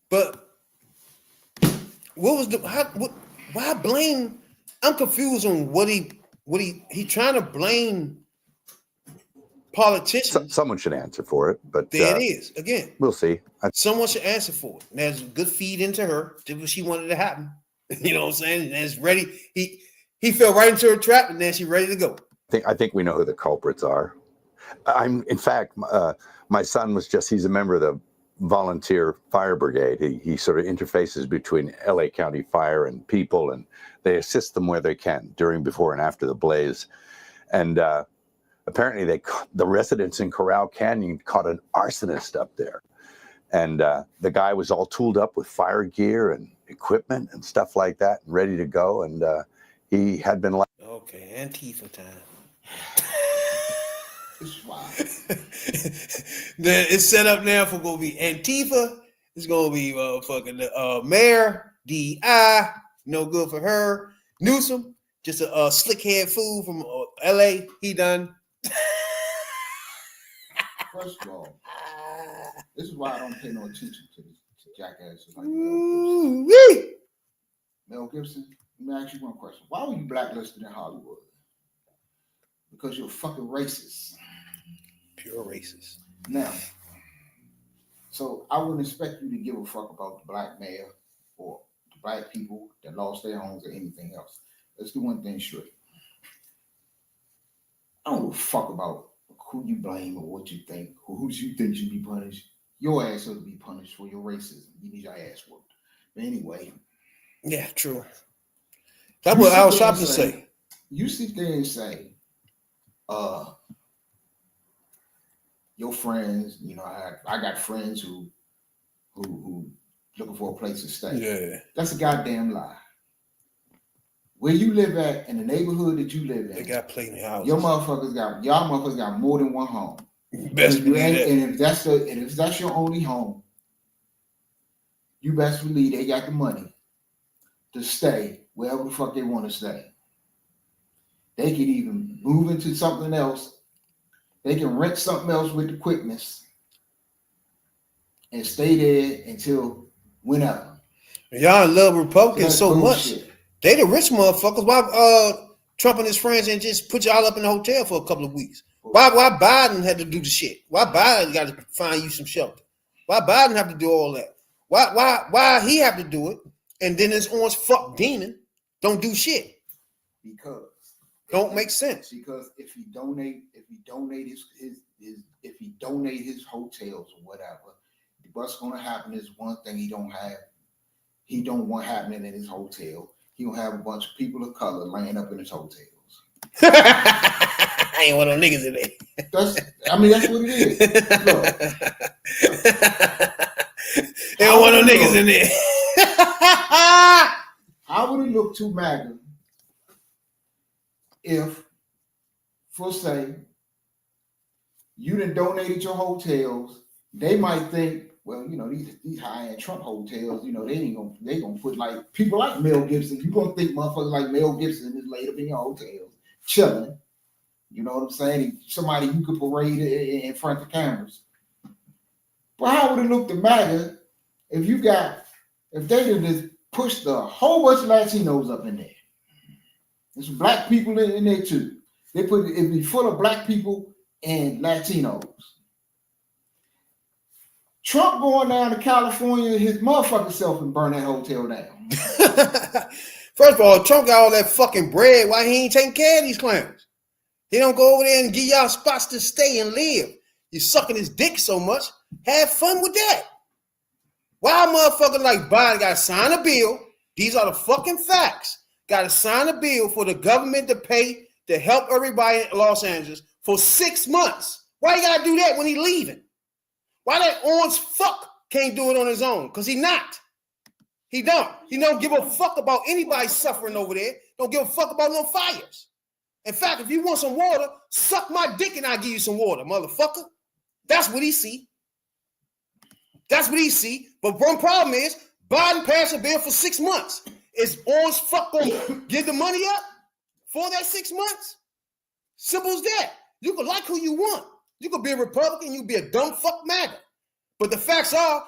But what was why blame? I'm confused on what he trying to blame politicians. Someone should answer for it, but there it is again. We'll see. Someone should answer for it. And there's a good feed into her. Did what she wanted to happen. You know what I'm saying? And it's ready. He fell right into her trap, and then she's ready to go. I think we know who the culprits are. In fact, my son he's a member of the volunteer fire brigade. He sort of interfaces between LA County Fire and people, and they assist them where they can during, before, and after the blaze. And apparently the residents in Corral Canyon caught an arsonist up there. And the guy was all tooled up with fire gear and equipment and stuff like that, and ready to go. And he had been like, okay, Antifa time. Then it's set up now for gonna be Antifa. It's gonna be fucking mayor, DI, no good for her. Newsom, just a slick head fool from LA. He done. First of all, this is why I don't pay no attention to jackasses like Mel Gibson. Let me ask you one question. Why were you blacklisted in Hollywood? Because you're fucking racist. Pure racist. Now, so I wouldn't expect you to give a fuck about the black mayor or the black people that lost their homes or anything else. Let's do one thing straight. I don't give a fuck about who you blame or what you think, or who you think should be punished. Your ass ought to be punished for your racism. You need your ass whooped. Anyway. Yeah, true. That's what I was trying to say. You sit there and say, your friends, you know, I got friends who looking for a place to stay. Yeah. That's a goddamn lie. Where you live at, in the neighborhood that you live in, they got plenty of houses. Y'all motherfuckers got more than one home. Best and if that's your only home, you best believe they got the money to stay wherever the fuck they want to stay. They can even move into something else. They can rent something else with the quickness and stay there until whenever. Y'all love Republicans That's so bullshit. much. They the rich motherfuckers. Why Trump and his friends and just put y'all up in the hotel for a couple of weeks? Why Biden had to do the shit? Why Biden got to find you some shelter? Why Biden have to do all that? Why he have to do it? And then this orange fuck demon don't do shit. Because don't make sense. Because if he donate his hotels or whatever, what's gonna happen is one thing he don't want happening in his hotel. He gonna have a bunch of people of color laying up in his hotels. I ain't one of them niggas in there. That's what it is. Look. They don't want no niggas in there. How would it look to MAGA if, for say, you done donated your hotels? They might think, well, you know, these high-end Trump hotels, you know, they gonna put like people like Mel Gibson. You gonna think motherfuckers like Mel Gibson is laid up in your hotels, chilling. You know what I'm saying? Somebody you could parade in front of the cameras. But how would it look to MAGA if they did just pushed a whole bunch of Latinos up in there? There's some black people in there too. It'd be full of black people and Latinos. Trump going down to California, his motherfucking self, and burn that hotel down. First of all, Trump got all that fucking bread. Why he ain't taking care of these clowns? He don't go over there and give y'all spots to stay and live. You sucking his dick so much. Have fun with that. Why motherfucker like Biden got to sign a bill? These are the fucking facts. Got to sign a bill for the government to pay to help everybody in Los Angeles for 6 months. Why you got to do that when he leaving? Why that orange fuck can't do it on his own? Because he not. He don't give a fuck about anybody suffering over there. Don't give a fuck about no fires. In fact, if you want some water, suck my dick and I'll give you some water, motherfucker. That's what he see. That's what he see. But one problem is Biden passed a bill for 6 months. Is orange fuck gonna give the money up for that 6 months? Simple as that. You can like who you want. You could be a Republican, you could be a dumb fuck MAGA. But the facts are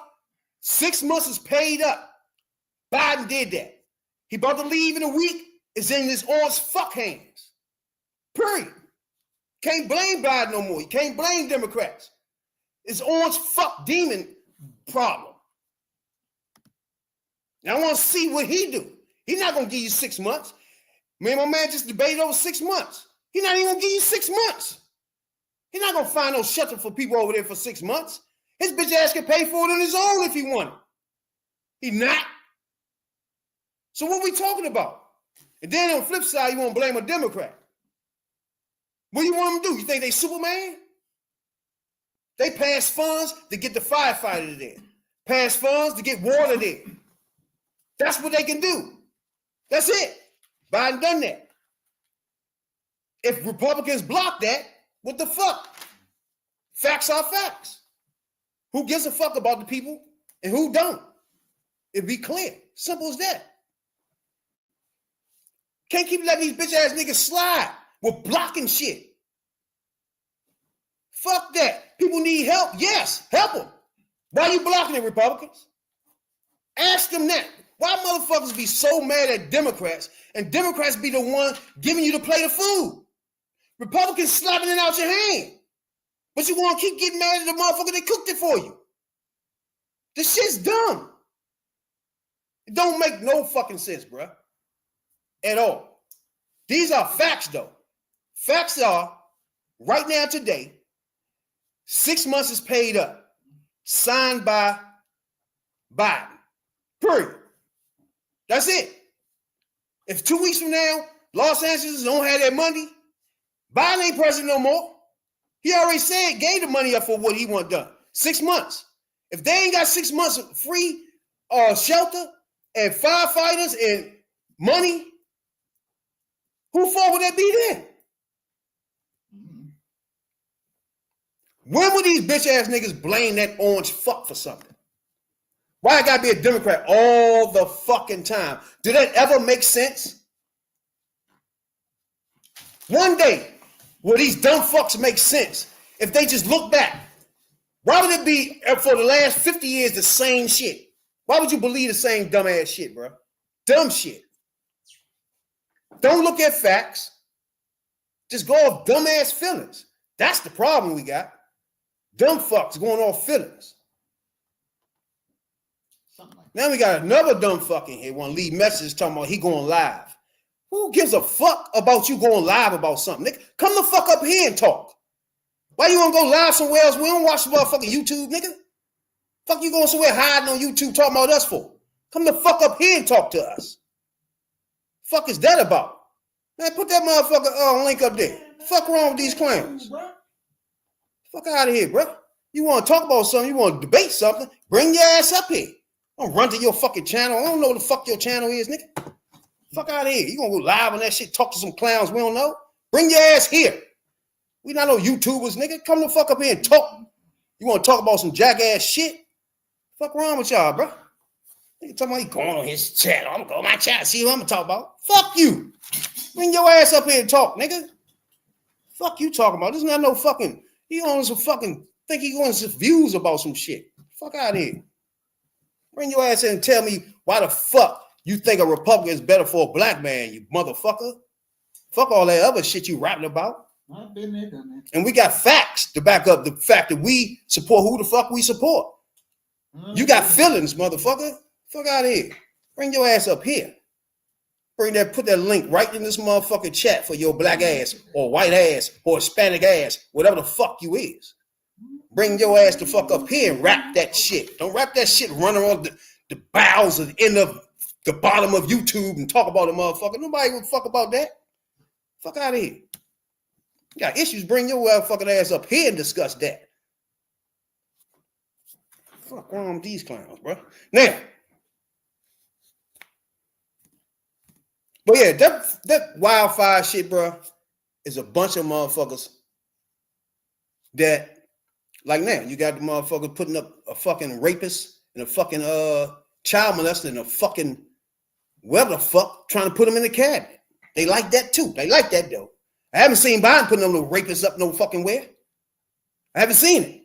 6 months is paid up. Biden did that. He about to leave in a week. It's in his orange fuck hands. Period. Can't blame Biden no more. You can't blame Democrats. It's orange fuck demon problem. Now I want to see what he do. He's not gonna give you 6 months. Me and my man just debated over 6 months. He's not even gonna give you 6 months. He's not gonna find no shelter for people over there for 6 months. His bitch ass can pay for it on his own if he wanted. He not. So what we talking about? And then on the flip side, you want to blame a Democrat. What do you want them to do? You think they Superman? They pass funds to get the firefighter there. Pass funds to get water there. That's what they can do. That's it. Biden done that. If Republicans block that, what the fuck? Facts are facts. Who gives a fuck about the people and who don't? It'd be clear. Simple as that. Can't keep letting these bitch ass niggas slide with blocking shit. Fuck that. People need help. Yes, help them. Why you blocking it, Republicans? Ask them that. Why motherfuckers be so mad at Democrats and Democrats be the one giving you the plate of food? Republicans slapping it out your hand. But you want to keep getting mad at the motherfucker that cooked it for you. This shit's dumb. It don't make no fucking sense, bruh. At all. These are facts, though. Facts are, right now today, 6 months is paid up. Signed by Biden. Period. That's it. If 2 weeks from now, Los Angeles don't have that money, Biden ain't president no more. He already said, gave the money up for what he want done. 6 months. If they ain't got 6 months of free shelter and firefighters and money, who fault would that be then? When would these bitch ass niggas blame that orange fuck for something? Why I gotta be a Democrat all the fucking time? Did that ever make sense? One day, will these dumb fucks make sense if they just look back? Why would it be for the last 50 years the same shit? Why would you believe the same dumbass shit, bro? Dumb shit. Don't look at facts. Just go off dumbass feelings. That's the problem we got. Dumb fucks going off feelings. Now we got another dumb fuck in here want to leave messages talking about he going live. Who gives a fuck about you going live about something? Nigga, come the fuck up here and talk. Why you want to go live somewhere else? We don't watch the motherfucking YouTube, nigga. Fuck you going somewhere hiding on YouTube talking about us for? Come the fuck up here and talk to us. Fuck is that about? Man, put that motherfucker link up there. Fuck wrong with these clowns? Fuck out of here, bro. You want to talk about something, you want to debate something, bring your ass up here. Don't run to your fucking channel. I don't know what the fuck your channel is, nigga. Fuck out of here. You gonna go live on that shit, talk to some clowns we don't know? Bring your ass here. We not no YouTubers, nigga. Come the fuck up here and talk. You want to talk about some jackass shit? Fuck wrong with y'all, bro? Nigga talking about he going on his channel. I'm going on my channel. See who I'm gonna talk about? Fuck you. Bring your ass up here and talk, nigga. Fuck you talking about. This is not no fucking. He on some fucking think he going some views about some shit. Fuck out of here. Bring your ass in and tell me why the fuck you think a Republican is better for a black man, you motherfucker. Fuck all that other shit you rapping about. I've been there, done that. And we got facts to back up the fact that we support who the fuck we support. You got feelings, motherfucker. Fuck out of here. Bring your ass up here. Put that link right in this motherfucking chat for your black ass or white ass or Hispanic ass, whatever the fuck you is. Bring your ass the fuck up here and rap that shit. Don't rap that shit running on the bowels of the end of the bottom of YouTube and talk about a motherfucker. Nobody will fuck about that. Fuck out of here. You got issues, bring your fucking ass up here and discuss that. Fuck wrong with these clowns, bro. Now, but yeah, that wildfire shit, bro, is a bunch of motherfuckers that, like now, you got the motherfucker putting up a fucking rapist and a fucking child molester and a fucking whatever the fuck trying to put them in the cabinet. They like that too. They like that though. I haven't seen Biden putting them little rapists up no fucking where. I haven't seen it.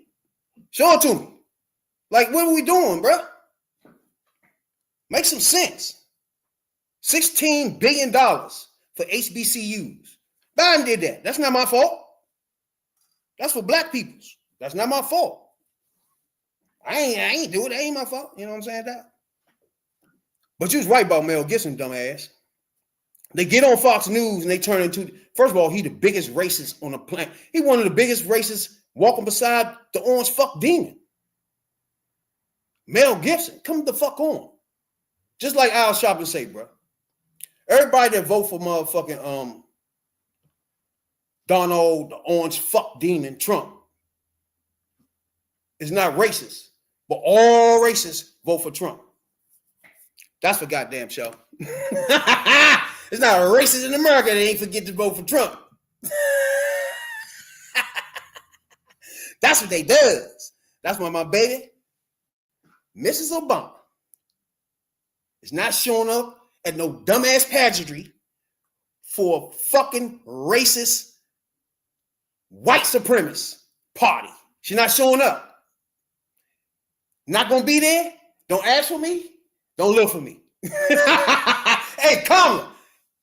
Show it to me. Like, what are we doing, bro? Make some sense. $16 billion for HBCUs. Biden did that. That's not my fault. That's for black peoples. That's not my fault. I ain't do it. That ain't my fault. You know what I'm saying, Doc? But you was right about Mel Gibson, dumbass. They get on Fox News and they turn into, first of all, he the biggest racist on the planet. He one of the biggest racists walking beside the orange fuck demon. Mel Gibson, come the fuck on. Just like Al Sharpton say, bro. Everybody that vote for motherfucking Donald, the orange fuck demon, Trump, is not racist. But all racists vote for Trump. That's for goddamn show. It's not a racist in America that ain't forget to vote for Trump. That's what they does. That's why my baby, Mrs. Obama, is not showing up at no dumbass pageantry for a fucking racist white supremacist party. She's not showing up. Not gonna be there. Don't ask for me. Don't look for me. Hey, Kamala,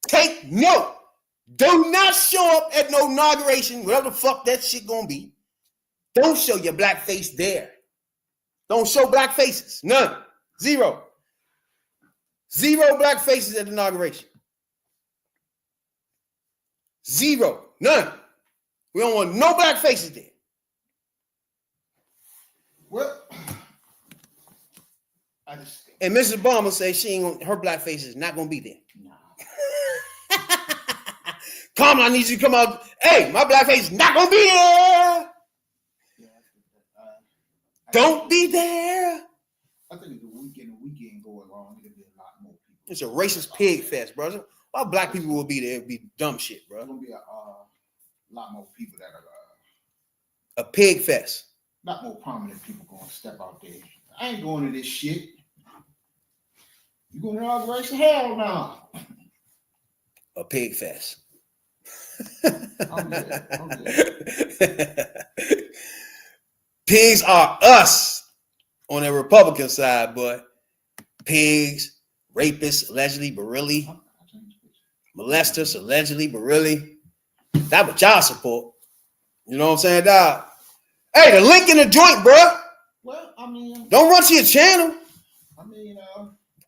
take note. Do not show up at no inauguration, whatever the fuck that shit gonna be. Don't show your black face there. Don't show black faces. None. Zero. Zero black faces at the inauguration. Zero. None. We don't want no black faces there. Well, And Mrs. Obama says she ain't gonna, her blackface is not gonna be there. Nah. Kamala, I need you to come out. Hey, my blackface is not gonna be there. Don't be there. I think the weekend go along, it'll be a lot more people. It's a racist pig fest, brother. Why black people will be there? It'd be dumb shit, bro. There's gonna be a lot more people that are a pig fest. A lot more prominent people gonna step out there. I ain't going to this shit. You going to inauguration? Hell no. A pig fest. I'm good. Pigs are us on the Republican side, but pigs, rapists, allegedly, but really, molesters, allegedly, but really, that what y'all support. You know what I'm saying, dog? Hey, the link in the joint, bro. Well, I mean, don't run to your channel. I mean,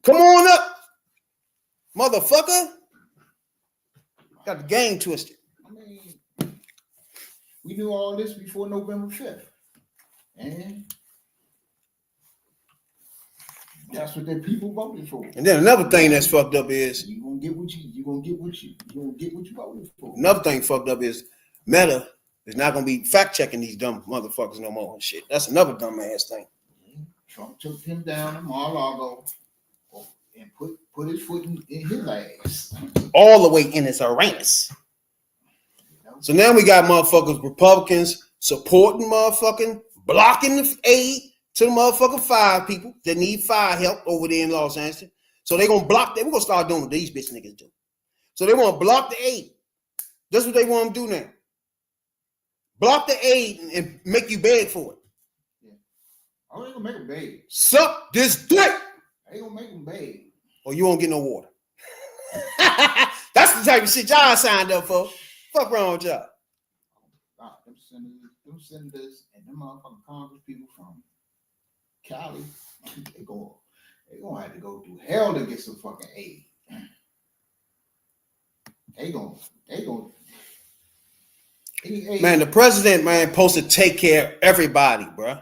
come on up, motherfucker. Got the game twisted. I mean, we knew all this before November 5th. And that's what the people voted for. And then another thing that's fucked up is you gonna get what you voted for. Another thing fucked up is Meta is not gonna be fact checking these dumb motherfuckers no more and shit. That's another dumb ass thing. Trump took him down in Mar-a-Lago and put his foot in his ass. All the way in his Uranus. So now we got motherfuckers, Republicans supporting motherfucking, blocking the aid to the motherfucking fire people that need fire help over there in Los Angeles. So they're gonna block that. We're gonna start doing what these bitch niggas do. So they want to block the aid. That's what they want to do now. Block the aid and make you beg for it. Yeah. I ain't gonna make them beg. Suck this dick. I ain't gonna make them beg. Or you won't get no water. That's the type of shit y'all signed up for. Fuck wrong with y'all. Them senators and them motherfucking Congress people from Cali, they gonna have to go through hell to get some fucking aid. They gonna man, the president, man, supposed to take care of everybody, bro.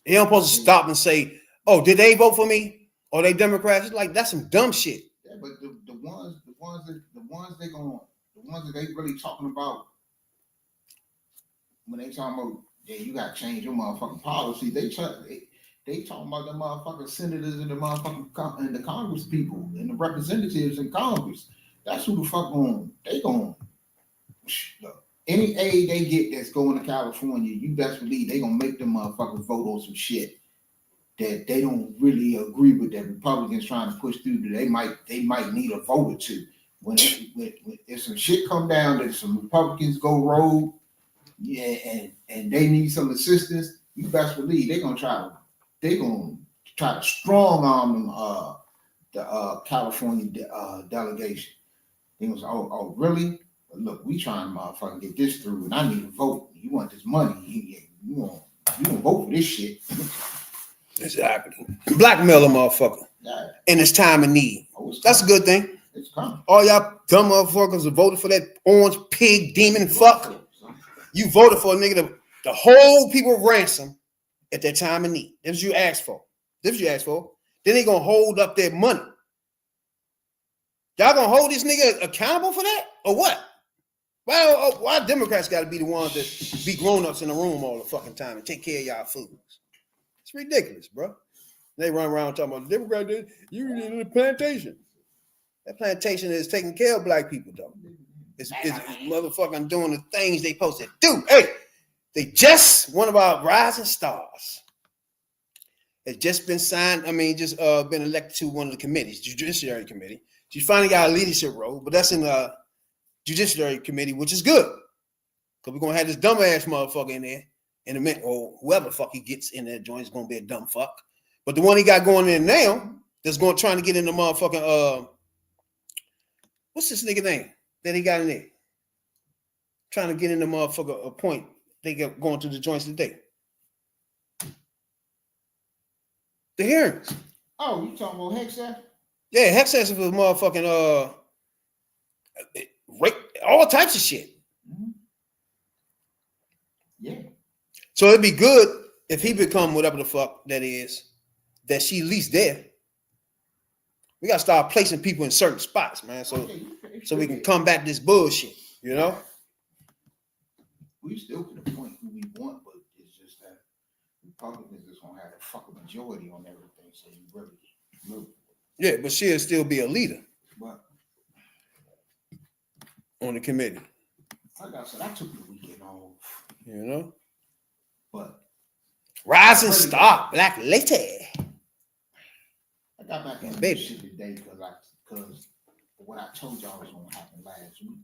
He don't supposed to stop and say, "Oh, did they vote for me? Or they Democrats?" It's like that's some dumb shit. Yeah, but the ones that they really talking about when they talking about, yeah, you got to change your motherfucking policy. They talking about the motherfucking senators and the motherfucking and the Congress people and the representatives in Congress. That's who the fuck they going. Any aid they get that's going to California, you best believe they gonna make them motherfuckers vote on some shit that they don't really agree with that Republicans trying to push through. They might need a vote or two. When if some shit come down that some Republicans go rogue, yeah, and they need some assistance, you best believe they're gonna try to strong arm them the California delegation. They was oh really? Look, we trying to motherfucking get this through, and I need a vote. You want this money? You gonna vote for this shit? Exactly. Blackmail a motherfucker in this time of need. That's a good thing. It's coming. All y'all dumb motherfuckers that voted for that orange pig demon fuck. You voted for a nigga to hold people ransom at their time of need. That's what you asked for. That's what you asked for. Then they gonna hold up their money. Y'all gonna hold this nigga accountable for that or what? Why Democrats got to be the ones that be grown-ups in the room all the fucking time and take care of y'all fools? It's ridiculous, bro. They run around talking about Democrat did you in the plantation. That plantation is taking care of black people, though. It's motherfucking doing the things they supposed to do. Hey, they just one of our rising stars. Has just been signed. Just been elected to one of the committees, Judiciary Committee. She finally got a leadership role, but that's in the Judiciary Committee, which is good. Because we're going to have this dumbass motherfucker in there in a minute, or whoever the fuck he gets in that joint is going to be a dumb fuck. But the one he got going in now, that's trying to get in the motherfucking, what's this nigga name that he got in there? Trying to get in the motherfucker appoint. They got going to the joints today. The hearings. Oh, you talking about Hexas? Yeah, Hexas was motherfucking, rape, all types of shit. Mm-hmm. Yeah. So it'd be good if he become whatever the fuck that is, that she at least there. We gotta start placing people in certain spots, man, so we can combat this bullshit, you know? We still can appoint who we want, but it's just that Republicans is gonna have a fucking majority on everything, so you really move. Yeah, but she'll still be a leader But on the committee. like I said, I took the weekend off, You know? but Rising star, black lady. I got back into baby. this shit today because what I told y'all was gonna happen last week.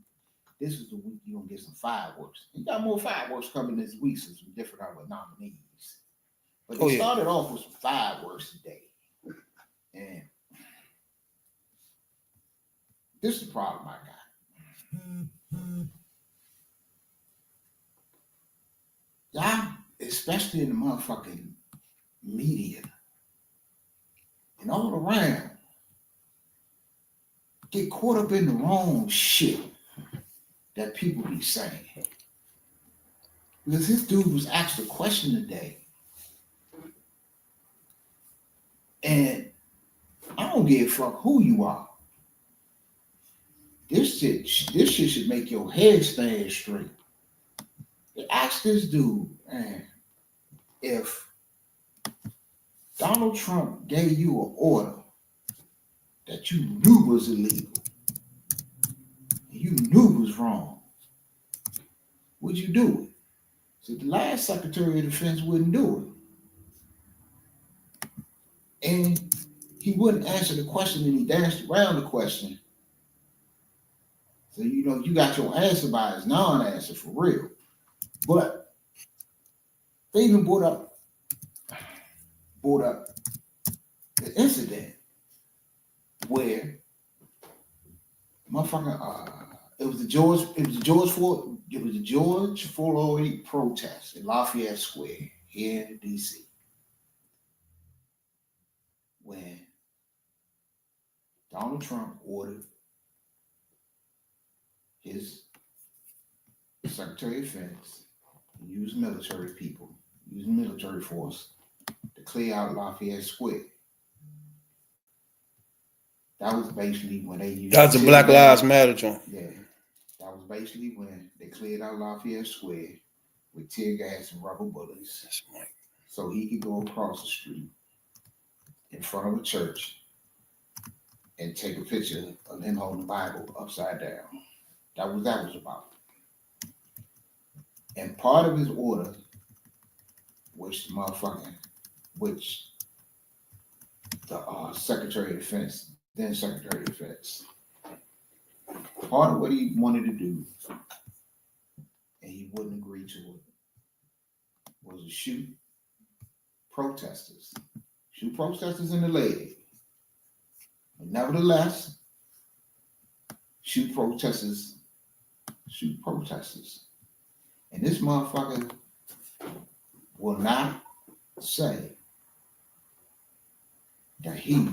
This is the week you're gonna get some fireworks. You got more fireworks coming this week since some different other nominees. But they started off with some fireworks today. And this is the problem I got. Y'all, especially in the motherfucking media and all around, get caught up in the wrong shit that people be saying. Because this dude was asked a question today. And I don't give a fuck who you are. This shit should make your head stand straight. They asked this dude, man, if Donald Trump gave you an order that you knew was illegal, you knew was wrong, would you do it? So the last Secretary of Defense wouldn't do it. And he wouldn't answer the question, and he danced around the question. So, you know, you got your answer by his non-answer for real. But they even brought up the incident where motherfucker, it was the George Floyd protest in Lafayette Square here in DC. When Donald Trump ordered his Secretary of Defense to use military people, use military force to clear out Lafayette Square. That was basically when they used. That's a Black Lives Matter joint. Yeah, that was basically when they cleared out Lafayette Square with tear gas and rubber bullets, so he could go across the street in front of a church and take a picture of him holding the Bible upside down. That was about. And part of his order, which the Secretary of Defense, then Secretary of Defense, part of what he wanted to do, and he wouldn't agree to it, was to shoot protesters in the leg. But nevertheless, shoot protesters. And this motherfucker will not say that he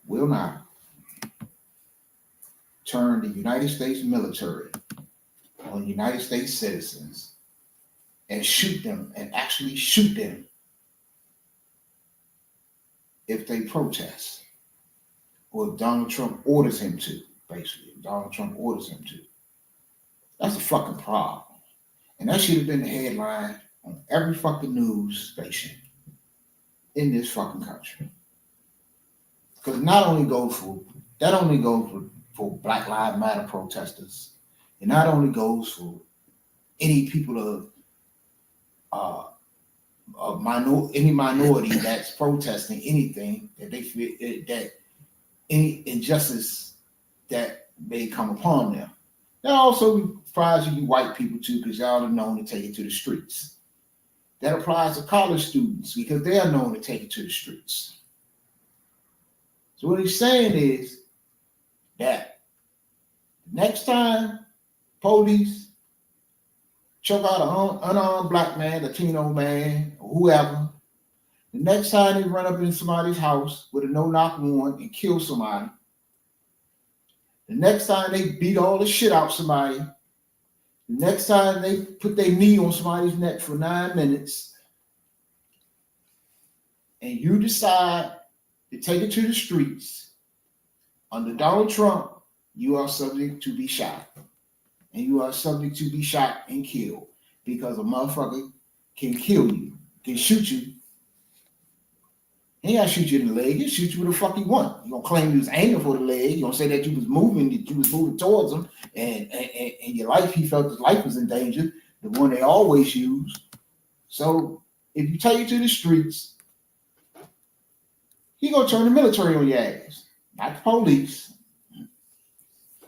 will not turn the United States military on United States citizens and shoot them, and actually shoot them if they protest, or if Donald Trump orders him to, basically. If Donald Trump orders him to. That's a fucking problem. And that should have been the headline on every fucking news station in this fucking country. Because that only goes for Black Lives Matter protesters. It not only goes for any people any minority that's protesting anything that they feel that any injustice that may come upon them. That also applies to you white people too, because y'all are known to take it to the streets. That applies to college students because they are known to take it to the streets. So what he's saying is that next time police choke out an unarmed black man, Latino man, or whoever, the next time they run up in somebody's house with a no-knock warrant and kill somebody, the next time they beat all the shit out somebody, the next time they put their knee on somebody's neck for 9 minutes and you decide to take it to the streets, under Donald Trump, you are subject to be shot. And you are subject to be shot and killed because a motherfucker can kill you, can shoot you. He ain't gotta shoot you in the leg, he'll shoot you with the fuck he want. You gonna claim you was aiming for the leg, you gonna say that you was moving towards him, and your life, he felt his life was in danger, the one they always use. So if you take it to the streets, he gonna turn the military on your ass, not the police,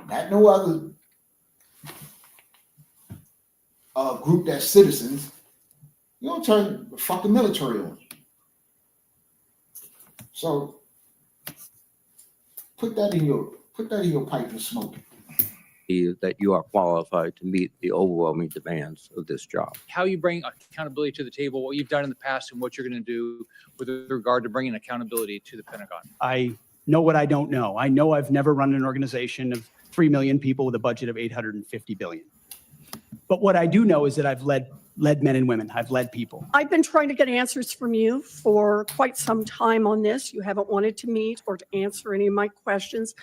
not no other group that's citizens. You gonna turn the fucking military on you. So put that in your pipe and smoke it. That you are qualified to meet the overwhelming demands of this job. How you bring accountability to the table, what you've done in the past, and what you're going to do with regard to bringing accountability to the Pentagon. I know what I don't know. I know I've never run an organization of 3 million people with a budget of 850 billion. But what I do know is that I've led men and women. I've led people. I've been trying to get answers from you for quite some time on this. You haven't wanted to meet or to answer any of my questions.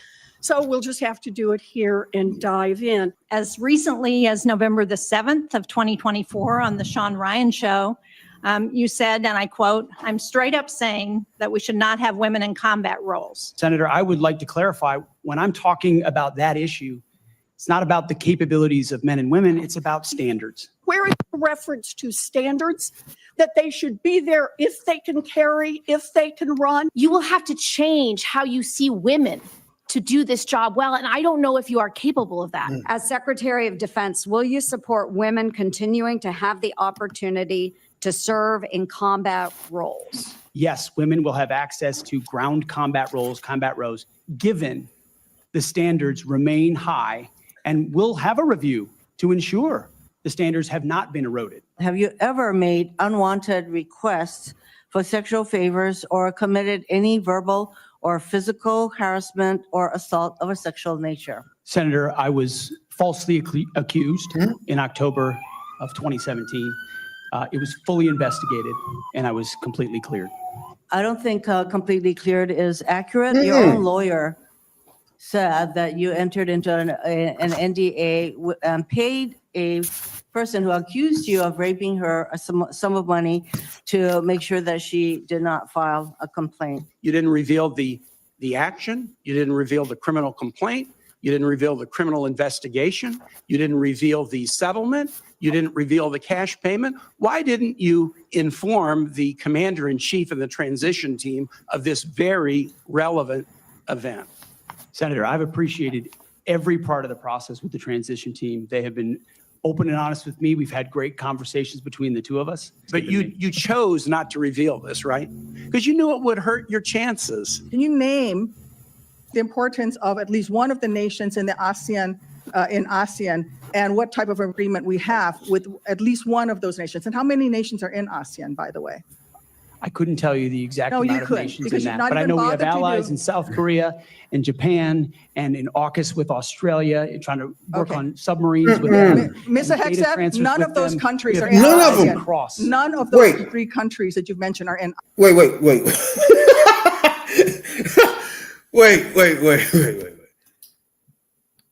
So we'll just have to do it here and dive in. As recently as November the 7th of 2024 on the Sean Ryan Show, you said, and I quote, "I'm straight up saying that we should not have women in combat roles." Senator, I would like to clarify, when I'm talking about that issue, it's not about the capabilities of men and women, it's about standards. Where is the reference to standards that they should be there if they can carry, if they can run? You will have to change how you see women to do this job well, and I don't know if you are capable of that. As Secretary of Defense, will you support women continuing to have the opportunity to serve in combat roles? Yes, women will have access to ground combat roles, given the standards remain high, and we'll have a review to ensure the standards have not been eroded. Have you ever made unwanted requests for sexual favors or committed any verbal or physical harassment or assault of a sexual nature? Senator, I was falsely accused in October of 2017. It was fully investigated, and I was completely cleared. I don't think completely cleared is accurate. Your own lawyer said that you entered into an NDA and paid a person who accused you of raping her a sum of money to make sure that she did not file a complaint. You didn't reveal the action. You didn't reveal the criminal complaint. You didn't reveal the criminal investigation. You didn't reveal the settlement. You didn't reveal the cash payment. Why didn't you inform the commander-in-chief of the transition team of this very relevant event? Senator, I've appreciated every part of the process with the transition team. They have been open and honest with me. We've had great conversations between the two of us. But you chose not to reveal this, right? Because you knew it would hurt your chances. Can you name the importance of at least one of the nations in the ASEAN, and what type of agreement we have with at least one of those nations? And how many nations are in ASEAN, by the way? I couldn't tell you the exact amount of nations in that, but I know we have bothered to allies do- in South Korea and Japan and in AUKUS with Australia, and trying to work on submarines with them. Mr. and data Hexep, transfers none with of those them. countries We are have in allies ASEAN. across. None of those three countries that you've mentioned are in. Wait.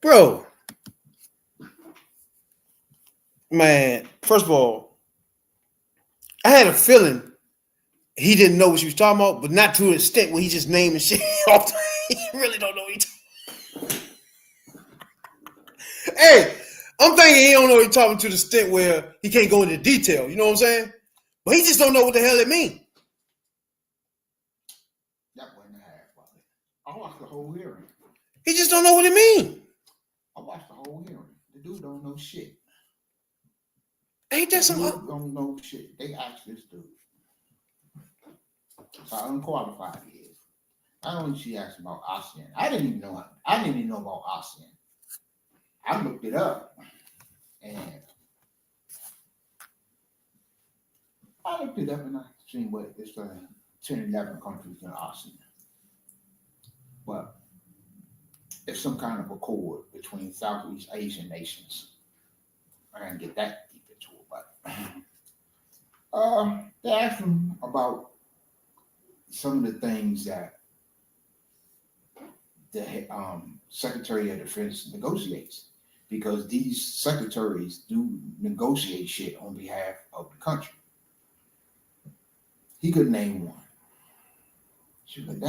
Bro. Man, first of all, I had a feeling he didn't know what you was talking about, but not to an extent where he just naming shit off the he really don't know what he talking. Hey, I'm thinking he don't know what he's talking to the extent where he can't go into detail, you know what I'm saying? But he just don't know what the hell it means. That wasn't a half of it. I watched the whole hearing. He just don't know what it means. I watched the whole hearing. The dude don't know shit. Ain't that The some? dude don't know shit. They asked this dude. So how unqualified he is. Not only she asked about ASEAN. I didn't even know about ASEAN. I looked it up, and I seen what it's 10, 11 countries in ASEAN. But it's some kind of accord between Southeast Asian nations. I didn't get that deep into it, but they asked him about some of the things that the Secretary of Defense negotiates, because these secretaries do negotiate shit on behalf of the country. He could name one. She was like,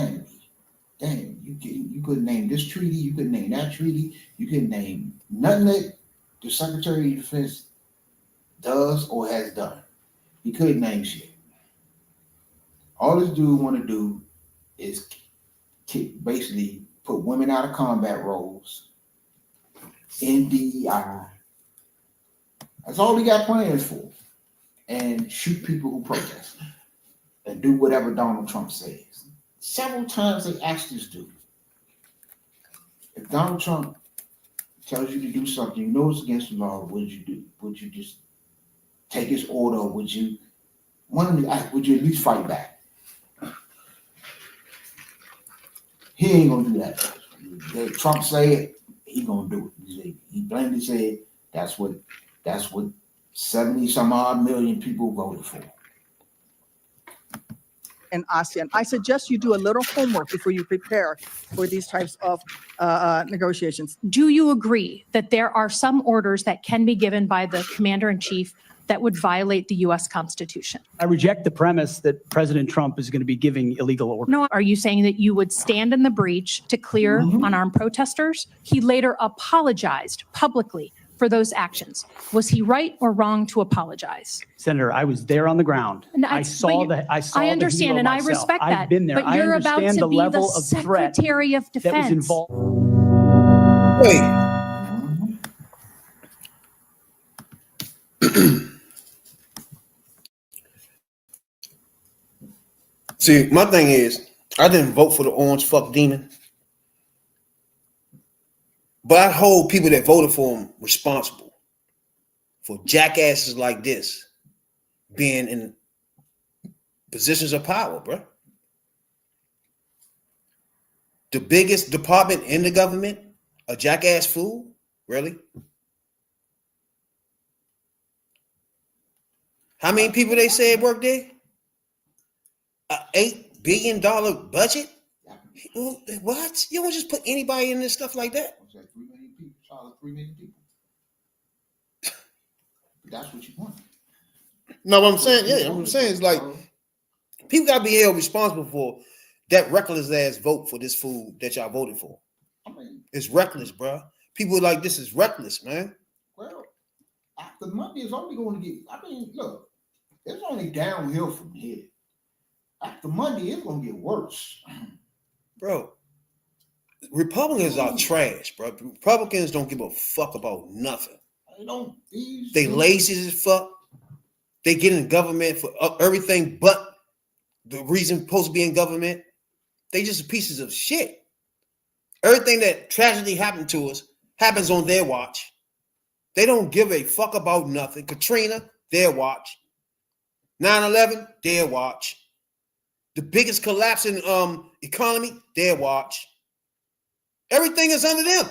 damn, you could name this treaty, you could name that treaty, you could name nothing that the Secretary of Defense does or has done. He couldn't name shit. All this dude want to do is basically put women out of combat roles, NDI. That's all he got plans for. And shoot people who protest and do whatever Donald Trump says. Several times they asked this dude, if Donald Trump tells you to do something, you know it's against the law, what would you do? Would you just take his order, or would you at least fight back? He ain't gonna do that. If Trump say it, he gonna do it. He plainly said that's what 70 some odd million people voted for. In ASEAN, I suggest you do a little homework before you prepare for these types of negotiations. Do you agree that there are some orders that can be given by the commander-in-chief that would violate the U.S. Constitution? I reject the premise that President Trump is going to be giving illegal orders. No, are you saying that you would stand in the breach to clear unarmed protesters? He later apologized publicly for those actions. Was he right or wrong to apologize? Senator, I was there on the ground. And I saw the I understand, and I respect that. I've been there. But you're I about understand to the be level the of threat Secretary of that was Defense. involved. Wait. See, my thing is, I didn't vote for the orange fuck demon, but I hold people that voted for him responsible for jackasses like this being in positions of power, bro. The biggest department in the government, a jackass fool, really? How many people they said work there? $8 billion budget? What? You don't just put anybody in this stuff like that. 3 million people, solid 3 million people. That's what you want. No, what I'm saying, yeah, what I'm saying is like people gotta be held responsible for that reckless ass vote for this fool that y'all voted for. I mean, it's reckless, bro. People are like, this is reckless, man. Well, the money is only going to get. I mean, look, it's only downhill from here. After Monday, it's going to get worse. Bro, Republicans are trash, bro. Republicans don't give a fuck about nothing. They lazy as fuck. They get in government for everything but the reason supposed to be in government. They just pieces of shit. Everything that tragedy happened to us happens on their watch. They don't give a fuck about nothing. Katrina, their watch. 9/11, their watch. The biggest collapse in economy, their watch. Everything is under them.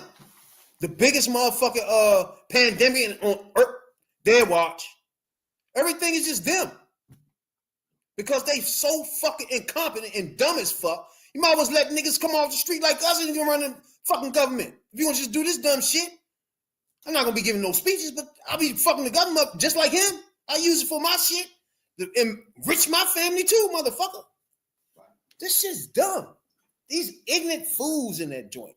The biggest motherfucking pandemic on earth, their watch. Everything is just them. Because they so fucking incompetent and dumb as fuck. You might as well let niggas come off the street like us and you run the fucking government. If you want to just do this dumb shit, I'm not gonna be giving no speeches, but I'll be fucking the government up just like him. I use it for my shit to enrich my family too, motherfucker. This shit's dumb. These ignorant fools in that joint.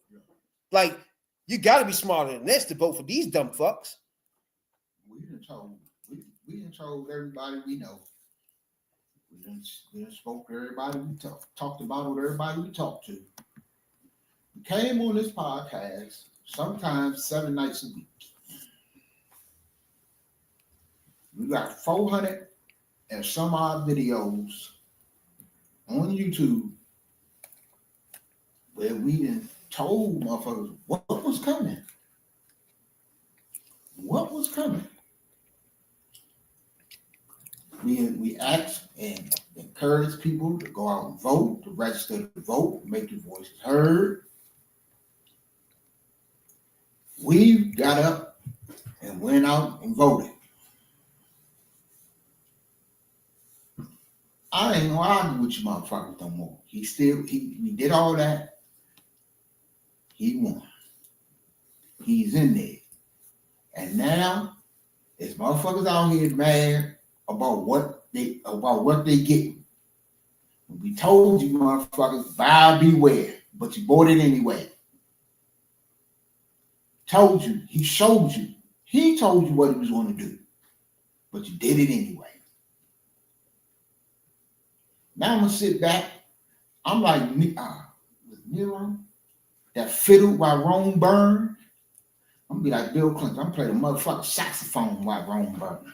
Like, you gotta be smarter than this to vote for these dumb fucks. We done told everybody we know. We done spoke to everybody we talked about with everybody we talked to. We came on this podcast sometimes 7 nights a week. We got 400 and some odd videos on YouTube where we done told motherfuckers what was coming. What was coming? We asked and encouraged people to go out and vote, to register to vote, make their voices heard. We got up and went out and voted. I ain't gonna argue with you motherfuckers no more. He did all that. He won. He's in there. And now there's motherfuckers out here mad about what they get. We told you motherfuckers, buy beware, but you bought it anyway. Told you, he showed you. He told you what he was going to do, but you did it anyway. Now I'm gonna sit back. I'm like Nero, that fiddle while Rome burned. I'm gonna be like Bill Clinton. I'm playing a motherfucking saxophone while Rome burned.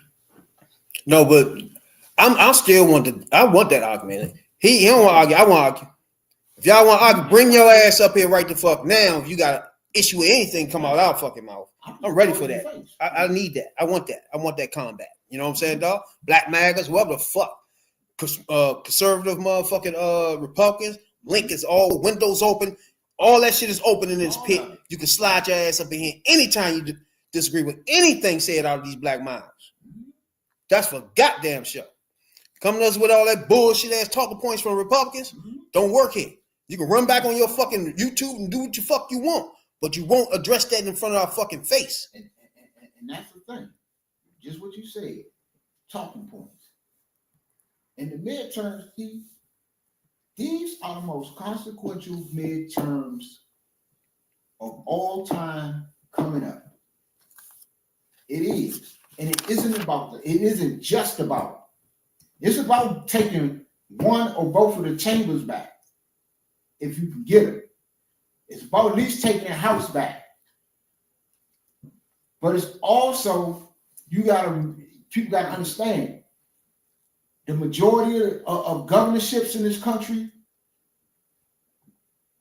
No, but I still want that argument. He don't want to argue. I want to argue. If y'all want to argue, bring your ass up here right the fuck now. If you got an issue with anything, come out our fucking mouth. I'm ready for that. I need that. I want that. I want that combat. You know what I'm saying, dog? Black MAGAs, whoever the fuck. Conservative motherfucking Republicans. Link is all windows open. All that shit is open in this pit. You can slide your ass up in here anytime you disagree with anything said out of these black minds. That's for goddamn sure. Coming to us with all that bullshit ass talking points from Republicans don't work here. You can run back on your fucking YouTube and do what the fuck you want, but you won't address that in front of our fucking face. And that's the thing. Just what you said. Talking points. In the midterms, these are the most consequential midterms of all time coming up. It is. And it isn't just about. It's about taking one or both of the chambers back. If you can get them. It's about at least taking the House back. But it's also, people gotta understand, the majority of governorships in this country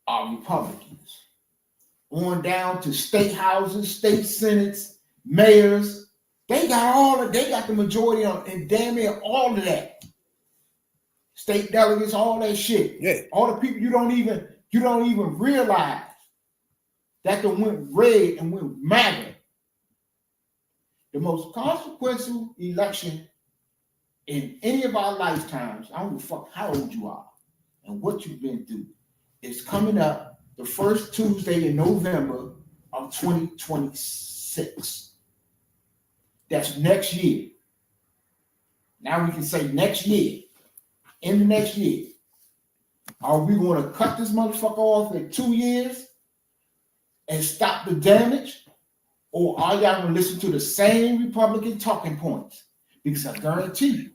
are Republicans. On down to state houses, state senates, mayors. They got the majority on, and damn near all of that. State delegates, all that shit. Yeah. All the people you don't even realize that they went red and went MAGA. The most consequential election in any of our lifetimes, I don't give a fuck how old you are and what you've been through, is coming up the first Tuesday in November of 2026. That's next year. Now we can say next year. In the next year. Are we going to cut this motherfucker off in 2 years and stop the damage? Or are y'all going to listen to the same Republican talking points? Because I guarantee you,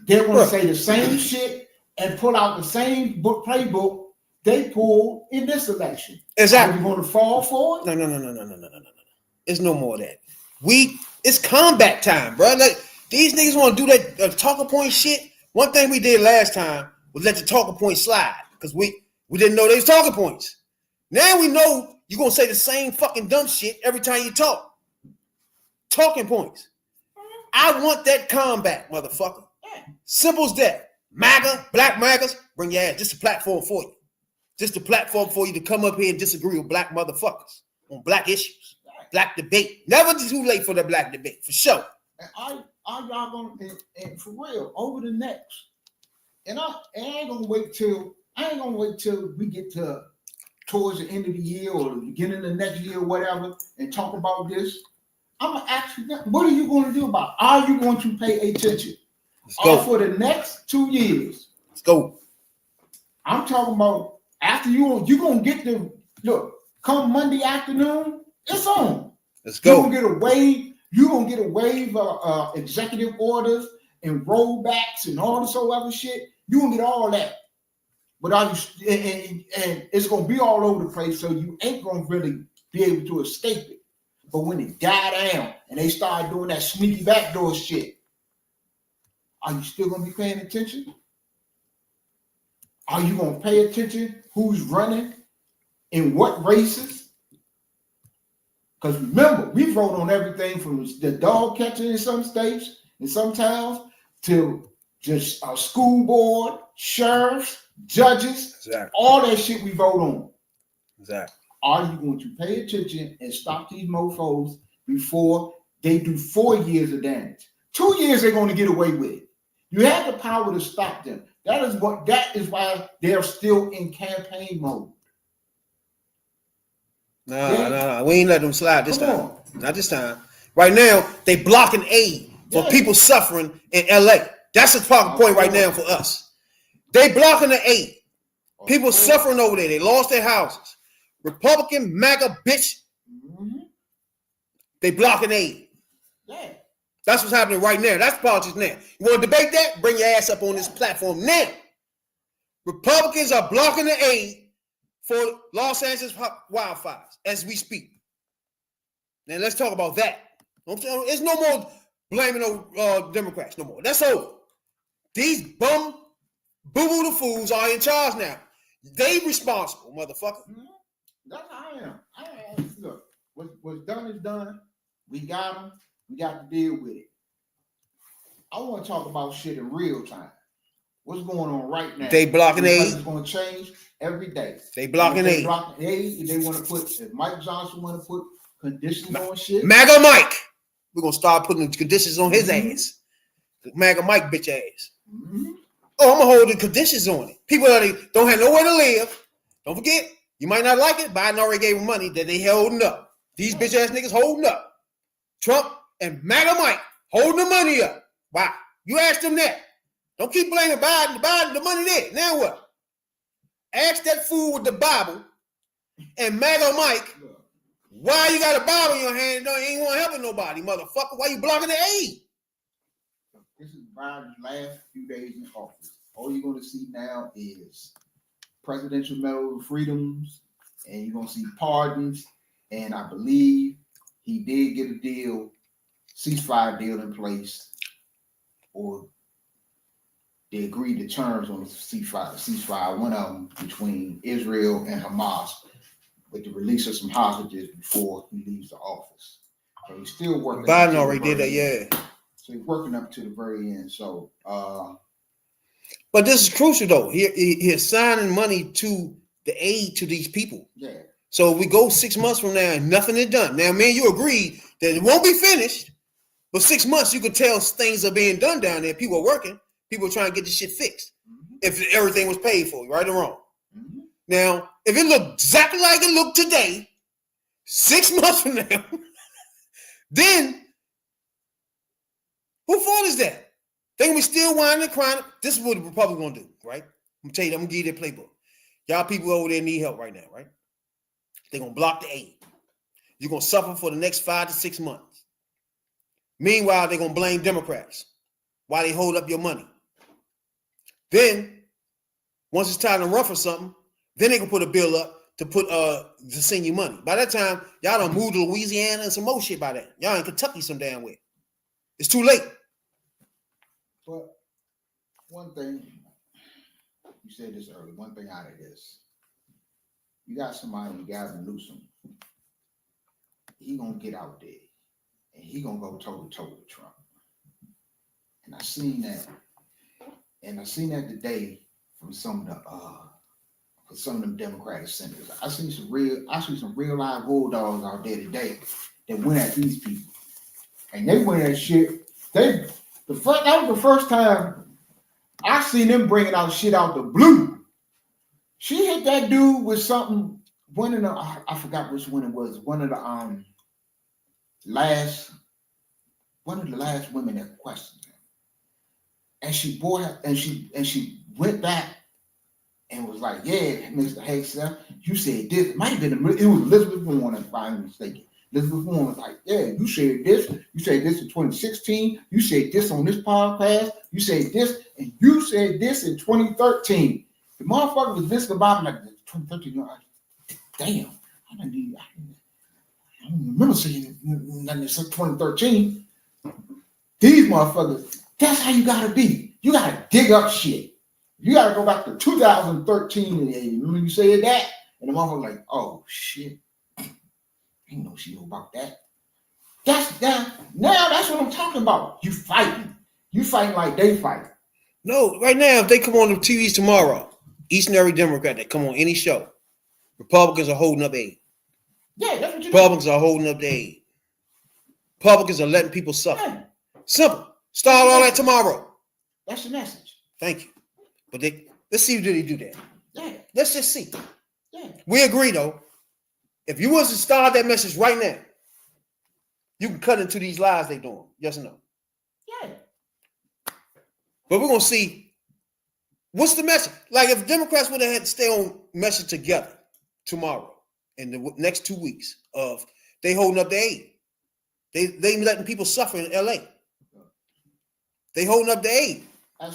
they're going to say the same shit and pull out the same playbook they pulled in this election. Exactly. Are we going to fall for it? No. There's no more of that. It's combat time, bro. Like, these niggas want to do that talking point shit. One thing we did last time was let the talking points slide because we didn't know they was talking points. Now we know you're going to say the same fucking dumb shit every time you talk. Talking points. I want that combat, motherfucker. Simple as that. MAGA, black MAGAs, bring your ass. Just a platform for you. Just a platform for you to come up here and disagree with black motherfuckers on black issues. Black debate. Never too late for the black debate, for sure. And are y'all going and for real over the next? And I ain't gonna wait till we get to towards the end of the year or the beginning of next year or whatever and talk about this. I'm gonna ask you that. What are you going to do about it? Are you going to pay attention? Let's go. For the next 2 years. Let's go. I'm talking about after you're gonna get the look. Come Monday afternoon, it's on. Let's go. You're gonna get a wave of executive orders and rollbacks and all this other shit. You're gonna get all that. But and it's gonna be all over the place, so you ain't gonna really be able to escape it. But when it die down and they start doing that sneaky backdoor shit, are you still gonna be paying attention? Are you gonna pay attention who's running in what races? Because remember, we vote on everything from the dog catcher in some states, in some towns, to just a school board, sheriffs, judges, exactly. All that shit we vote on. Exactly. Are you going to pay attention and stop these mofos before they do 4 years of damage? 2 years they're going to get away with it. You have the power to stop them. That is why they're still in campaign mode. Nah. We ain't let them slide this time. Not this time. Right now, they blocking aid for people suffering in LA. That's the point right now for us. They blocking the aid. People suffering over there. They lost their houses. Republican MAGA bitch. They blocking aid. Yeah. That's what's happening right now. That's politics now. You want to debate that? Bring your ass up on this platform now. Republicans are blocking the aid for Los Angeles wildfires as we speak. Now let's talk about that. There's no more blaming Democrats no more. That's over. These bum boo-boo the fools are in charge now. They responsible, motherfucker. That's how I am. Look, what's done is done. We got them. We got to deal with it. I want to talk about shit in real time. What's going on right now? They blocking aid. It's going to change every day. They blocking aid. They want to put, if Mike Johnson want to put conditions on shit. MAGA Mike. We're going to start putting conditions on his ass. MAGA Mike bitch ass. Oh, I'm going to hold the conditions on it. People that don't have nowhere to live. Don't forget, you might not like it. Biden already gave them money that they holding up. These bitch ass niggas holding up. Trump and MAGA Mike holding the money up. Wow. You ask them that. Don't keep blaming Biden, the money there. Now what? Ask that fool with the Bible and MAGA Mike, why you got a Bible in your hand? You ain't want helping nobody, motherfucker. Why you blocking the aid? This is Biden's last few days in office. All you're going to see now is presidential medal of freedoms, and you're going to see pardons. And I believe he did get a deal, ceasefire deal in place, or they agreed to terms on the ceasefire, one of them between Israel and Hamas, with the release of some hostages before he leaves the office. So he's still working. Biden already did that, yeah. So he's working up to the very end. So, but this is crucial though. He assigning money to the aid to these people. Yeah. So we go 6 months from now and nothing is done. Now, man, you agree that it won't be finished, but 6 months you can tell things are being done down there. People are working. People are trying to get this shit fixed. If everything was paid for, right or wrong. Now, if it looked exactly like it looked today, 6 months from now, then who fault is that? They gonna be still whining and crying. This is what the Republicans gonna do, right? I'm gonna tell you, I'm gonna give you their playbook. Y'all people over there need help right now, right? They're gonna block the aid. You're gonna suffer for the next 5 to 6 months. Meanwhile, they're gonna blame Democrats while they hold up your money. Then, once it's time to run for something, then they can put a bill up to send you money. By that time, y'all done moved to Louisiana and some more shit by that. Y'all in Kentucky some damn way. It's too late. but one thing, you said this earlier, one thing out of this, you got somebody, Gavin Newsom, he gonna get out there and he gonna go toe to toe with Trump. And I seen that today from some of them Democratic senators. I see some real live bulldogs out there today that went at these people. And they went at shit. That was the first time I seen them bringing out shit out the blue. She hit that dude with something. I forgot which one it was. One of the last women that questioned him. And she bought her, and she went back and was like, "Yeah, Mr. Hayes, you said this. It might have been it was Elizabeth Warren, if I'm mistaken. Elizabeth Warren was like, yeah, you said this. You said this in 2016. You said this on this podcast. You said this, and you said this in 2013. The motherfucker was this about like 2013. Damn, I don't remember saying nothing since 2013. These motherfuckers, that's how you gotta be. You gotta dig up shit. You gotta go back to 2013 and remember you said that, and the motherfucker like, oh shit. I didn't know she knew about that. Now that's what I'm talking about. You fighting. You fighting like they fight. No, right now, if they come on the TVs tomorrow, each and every Democrat that come on any show, Republicans are holding up aid. Yeah, that's what you Republicans are holding up the aid. Republicans are letting people suffer. Yeah. Simple. Start all that tomorrow. That's the message. Thank you. But let's see, do they do that? Yeah. Let's just see. Yeah. We agree, though. If you was to start that message right now, you can cut into these lies they doing. Yes or no? Yeah. But we're going to see what's the message. Like if Democrats would have had to stay on message together tomorrow in the next 2 weeks of they holding up the aid. They letting people suffer in LA. They holding up the aid.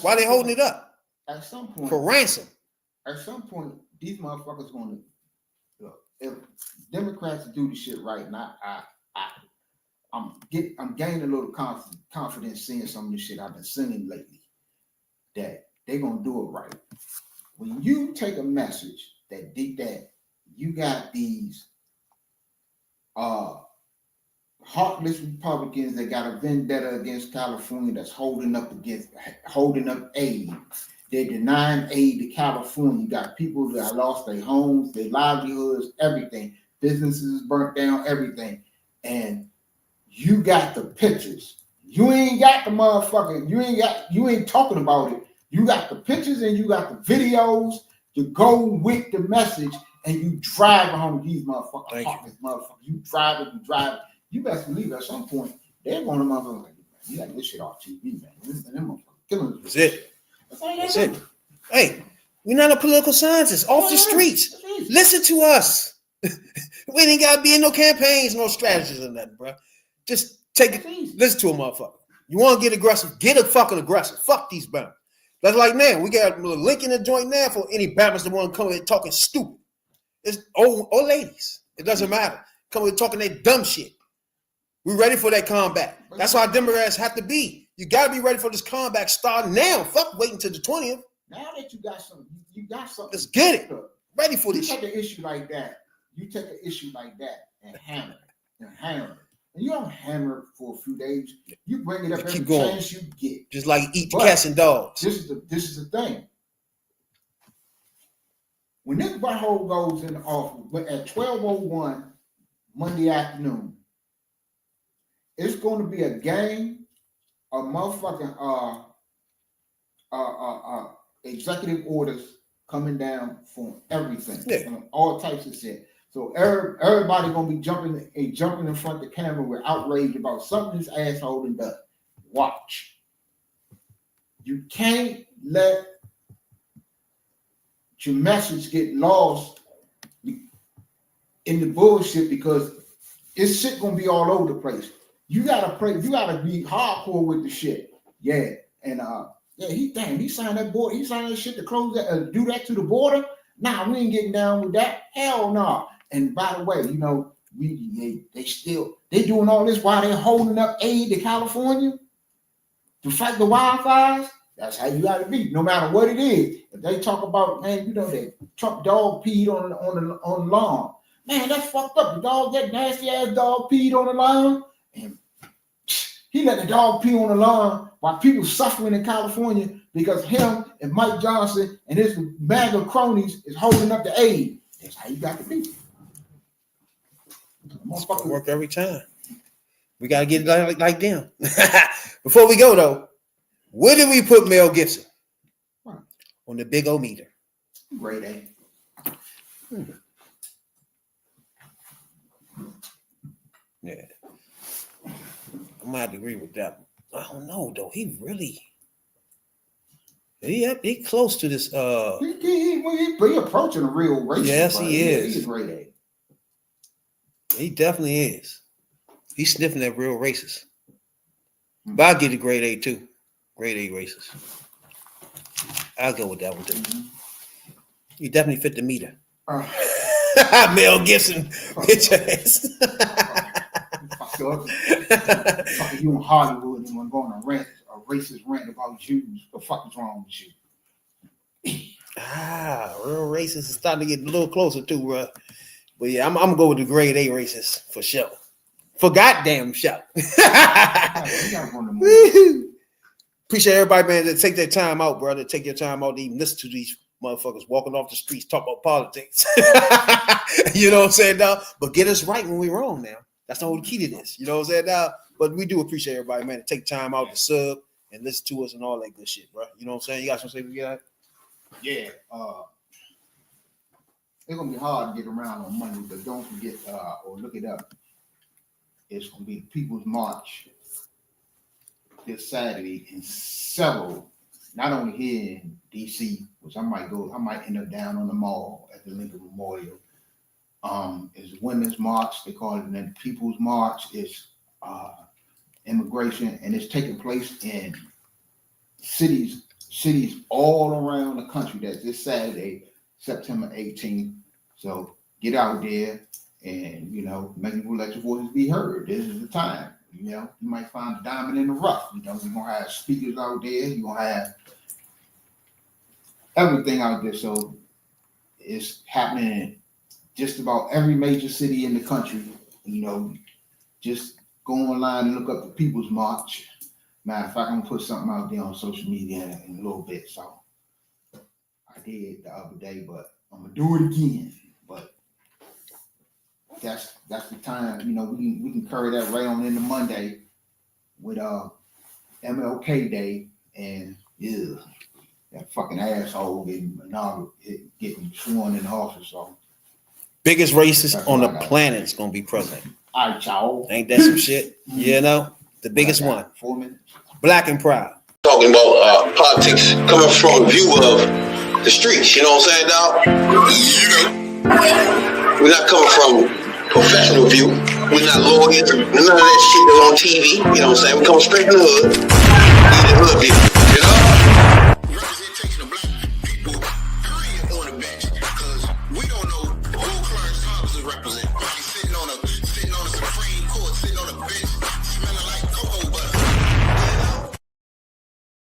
Why they holding it up? At some point. For ransom. At some point, these motherfuckers going to, if Democrats do the shit right now, I'm gaining a little confidence seeing some of the shit I've been seeing lately. That they're gonna do it right. When you take a message that you got these heartless Republicans that got a vendetta against California that's holding up aid. They're denying aid to California. You got people that lost their homes, their livelihoods, everything. Businesses burnt down, everything. And you got the pictures. You ain't got the motherfucking, you ain't talking about it. You got the pictures and you got the videos to go with the message, and you drive home these motherfuckers. You drive it. You best believe at some point they're going to motherfucker like, you got this shit off TV, man. Them motherfuckers. That's it. That's it. Hey, we're not a political scientist. Off the streets. Listen to us. We ain't got to be in no campaigns, no strategies or nothing, bro. Just take it. Listen to a motherfucker. You want to get aggressive? Get a fucking aggressive. Fuck these Bama. That's like now. We got a link in the joint now for any Bama's that want to come in talking stupid. It's old ladies. It doesn't matter. Come in talking that dumb shit. We're ready for that comeback. That's why Democrats have to be. You got to be ready for this comeback starting now. Fuck waiting till the 20th. Now that you got something. Let's get it. Ready for this shit. You take an issue like that. And hammer it. And you don't hammer it for a few days. You bring it up every chance you get. Just like eat the cats and dogs. This is the thing. When this butthole goes in the office at 12:01 Monday afternoon, it's going to be a gang of motherfucking executive orders coming down for everything, all types of shit. So everybody gonna be jumping in front of the camera with outrage about something this asshole done done. Watch. You can't let your message get lost in the bullshit because it's shit gonna be all over the place. You gotta pray. You gotta be hardcore with the shit. Yeah, and he signed that board. He signed that shit to close that, do that to the border. Nah, we ain't getting down with that. Hell no. Nah. And by the way, you know, they doing all this while they're holding up aid to California to fight the wildfires. That's how you got to be, no matter what it is. If they talk about, man, you know, that Trump dog peed on the lawn. Man, that's fucked up. The dog, that nasty ass dog peed on the lawn, and he let the dog pee on the lawn while people suffering in California because him and Mike Johnson and his MAGA cronies is holding up the aid. That's how you got to be. It's gonna work every time. We gotta get it like them. Before we go though, where did we put Mel Gibson? On the big O meter. Great A. Yeah. I might have to agree with that. I don't know though. He close to this. He approaching a real racist. Yes, he is. He's great A. He definitely is. He's sniffing that real racist. But I'll get a grade A too. Grade A racist. I'll go with that one too. He definitely fit the meter. Mel Gibson, bitch ass. You in Hollywood and going on a racist rant about Jews. What the fuck is wrong with you? Real racist is starting to get a little closer too, bro. But yeah, I'm gonna go with the grade A racist for sure. For goddamn sure. Appreciate everybody, man, that take their time out, bro. That take your time out to even listen to these motherfuckers walking off the streets, talk about politics. You know what I'm saying, dog? But get us right when we're wrong now. That's the whole key to this. You know what I'm saying, dog? But we do appreciate everybody, man, to take time out to sub. and listen to us and all that good shit, bro. You know what I'm saying? You got something to say for that? Yeah, it's gonna be hard to get around on Monday, but don't forget or look it up. It's gonna be the People's March this Saturday in several, not only here in DC, which I might end up down on the mall at the Lincoln Memorial. It's Women's March, they call it the People's March. It's immigration, and it's taking place in cities all around the country. That's this Saturday, September 18th. So get out there and, you know, make people let your voices be heard. This is the time. You know, you might find a diamond in the rough. You know, you're gonna have speakers out there, you're gonna have everything out there. So it's happening in just about every major city in the country. You know, just go online and look up the People's March. Matter of fact, I'm gonna put something out there on social media in a little bit. So I did the other day, but I'm gonna do it again. But that's the time. You know, we can carry that right on into Monday with MLK Day, and yeah, that fucking asshole getting sworn in office. So Biggest racist on the planet is gonna be president. All right, y'all. Ain't that some shit? You know, the biggest one. 4 minutes. Black and proud. Talking about politics coming from a view of the streets, you know what I'm saying, dog? We're not coming from professional view. We're not lawyers, none of that shit that's on TV, you know what I'm saying? We come straight from the hood. The hood view.